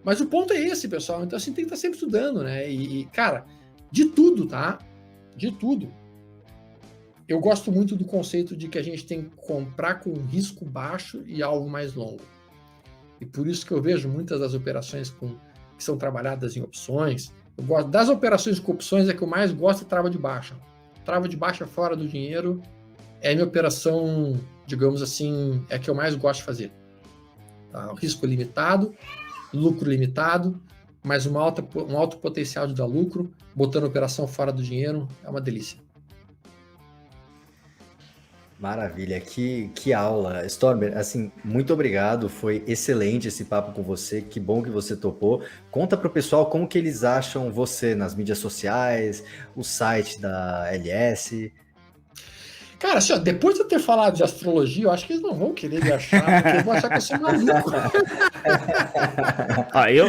Mas o ponto é esse, pessoal. Então, assim, tem que estar sempre estudando, né? E, cara, de tudo, tá? De tudo. Eu gosto muito do conceito de que a gente tem que comprar com risco baixo e alvo mais longo. E por isso que eu vejo muitas das operações que são trabalhadas em opções. Eu gosto das operações com opções, é que eu mais gosto é trava de baixa. Trava de baixa fora do dinheiro é a minha operação, digamos assim, é a que eu mais gosto de fazer. Tá? O risco limitado, lucro limitado, mas um alto potencial de dar lucro, botando a operação fora do dinheiro, é uma delícia. Maravilha, que aula. Stormer, assim, muito obrigado, foi excelente esse papo com você, que bom que você topou. Conta pro pessoal como que eles acham você nas mídias sociais, o site da LS. Cara, assim, ó, depois de eu ter falado de astrologia, eu acho que eles não vão querer me achar, porque eles vão achar que eu sou maluco.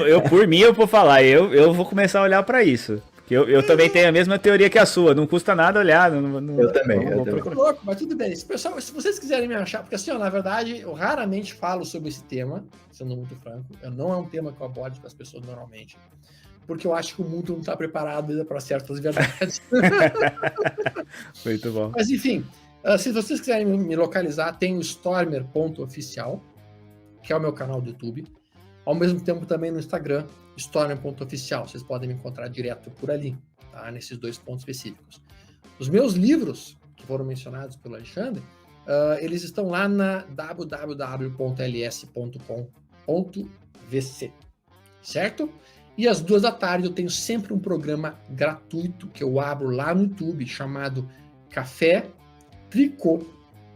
Eu por mim, eu vou falar, eu vou começar a olhar para isso. Eu também tenho a mesma teoria que a sua, não custa nada olhar. Eu também. Louco, mas tudo bem. Pessoal, se vocês quiserem me achar, porque assim, ó, na verdade, eu raramente falo sobre esse tema, sendo muito franco, não é um tema que eu abordo com as pessoas normalmente, porque eu acho que o mundo não está preparado ainda para certas verdades. Muito bom. Mas enfim, se vocês quiserem me localizar, tem o Stormer.oficial, que é o meu canal do YouTube. Ao mesmo tempo também no Instagram, Stormer.oficial. Vocês podem me encontrar direto por ali, tá? Nesses 2 pontos específicos. Os meus livros, que foram mencionados pelo Alexandre, eles estão lá na www.ls.com.vc, certo? E às 2 da tarde eu tenho sempre um programa gratuito que eu abro lá no YouTube, chamado Café, Tricô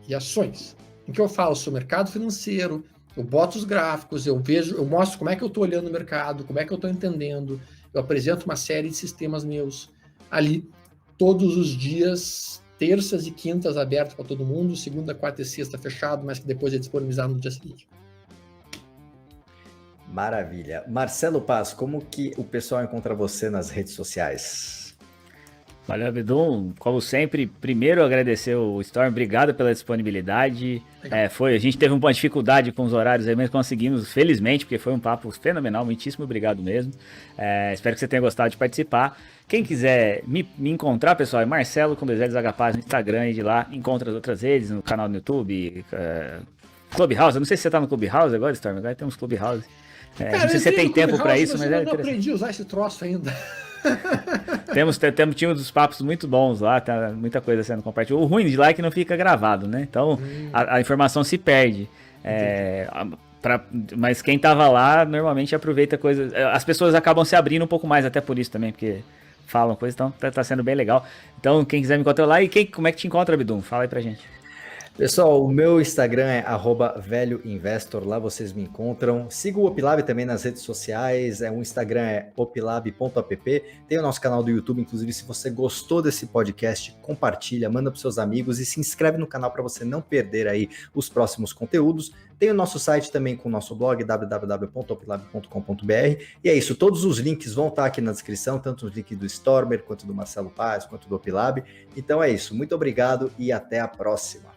e Ações, em que eu falo sobre mercado financeiro, eu boto os gráficos, eu mostro como é que eu estou olhando o mercado, como é que eu estou entendendo, eu apresento uma série de sistemas meus ali, todos os dias, terças e quintas abertos para todo mundo, segunda, quarta e sexta fechado, mas que depois é disponibilizado no dia seguinte. Maravilha. Marcelo Paz, como que o pessoal encontra você nas redes sociais? Valeu, Abdum. Como sempre, primeiro agradecer o Storm, obrigado pela disponibilidade. A gente teve uma dificuldade com os horários aí, mas conseguimos, felizmente, porque foi um papo fenomenal. Muitíssimo obrigado mesmo. Espero que você tenha gostado de participar. Quem quiser me encontrar, pessoal, é Marcelo com 2 L's H no Instagram, e de lá encontra as outras redes, no canal no YouTube, Clubhouse. Eu não sei se você tá no Clubhouse agora, Storm, agora tem uns Clubhouse. Cara, não sei se você tem tempo para isso, mas eu não aprendi a usar esse troço ainda. Tínhamos uns papos muito bons lá, tá muita coisa sendo compartilhada. O ruim de lá é que não fica gravado, né? Então a informação se perde. Mas quem tava lá normalmente aproveita coisas. As pessoas acabam se abrindo um pouco mais, até por isso também, porque falam coisas, então tá sendo bem legal. Então, quem quiser me encontrar lá, como é que te encontra, Abdum? Fala aí pra gente. Pessoal, o meu Instagram é @velhoinvestor, lá vocês me encontram. Siga o Opilab também nas redes sociais, o Instagram é opilab.app. Tem o nosso canal do YouTube, inclusive, se você gostou desse podcast, compartilha, manda para seus amigos e se inscreve no canal para você não perder aí os próximos conteúdos. Tem o nosso site também com o nosso blog, www.opilab.com.br. E é isso, todos os links vão estar aqui na descrição, tanto os links do Stormer, quanto do Marcelo Paz, quanto do Opilab. Então é isso, muito obrigado e até a próxima.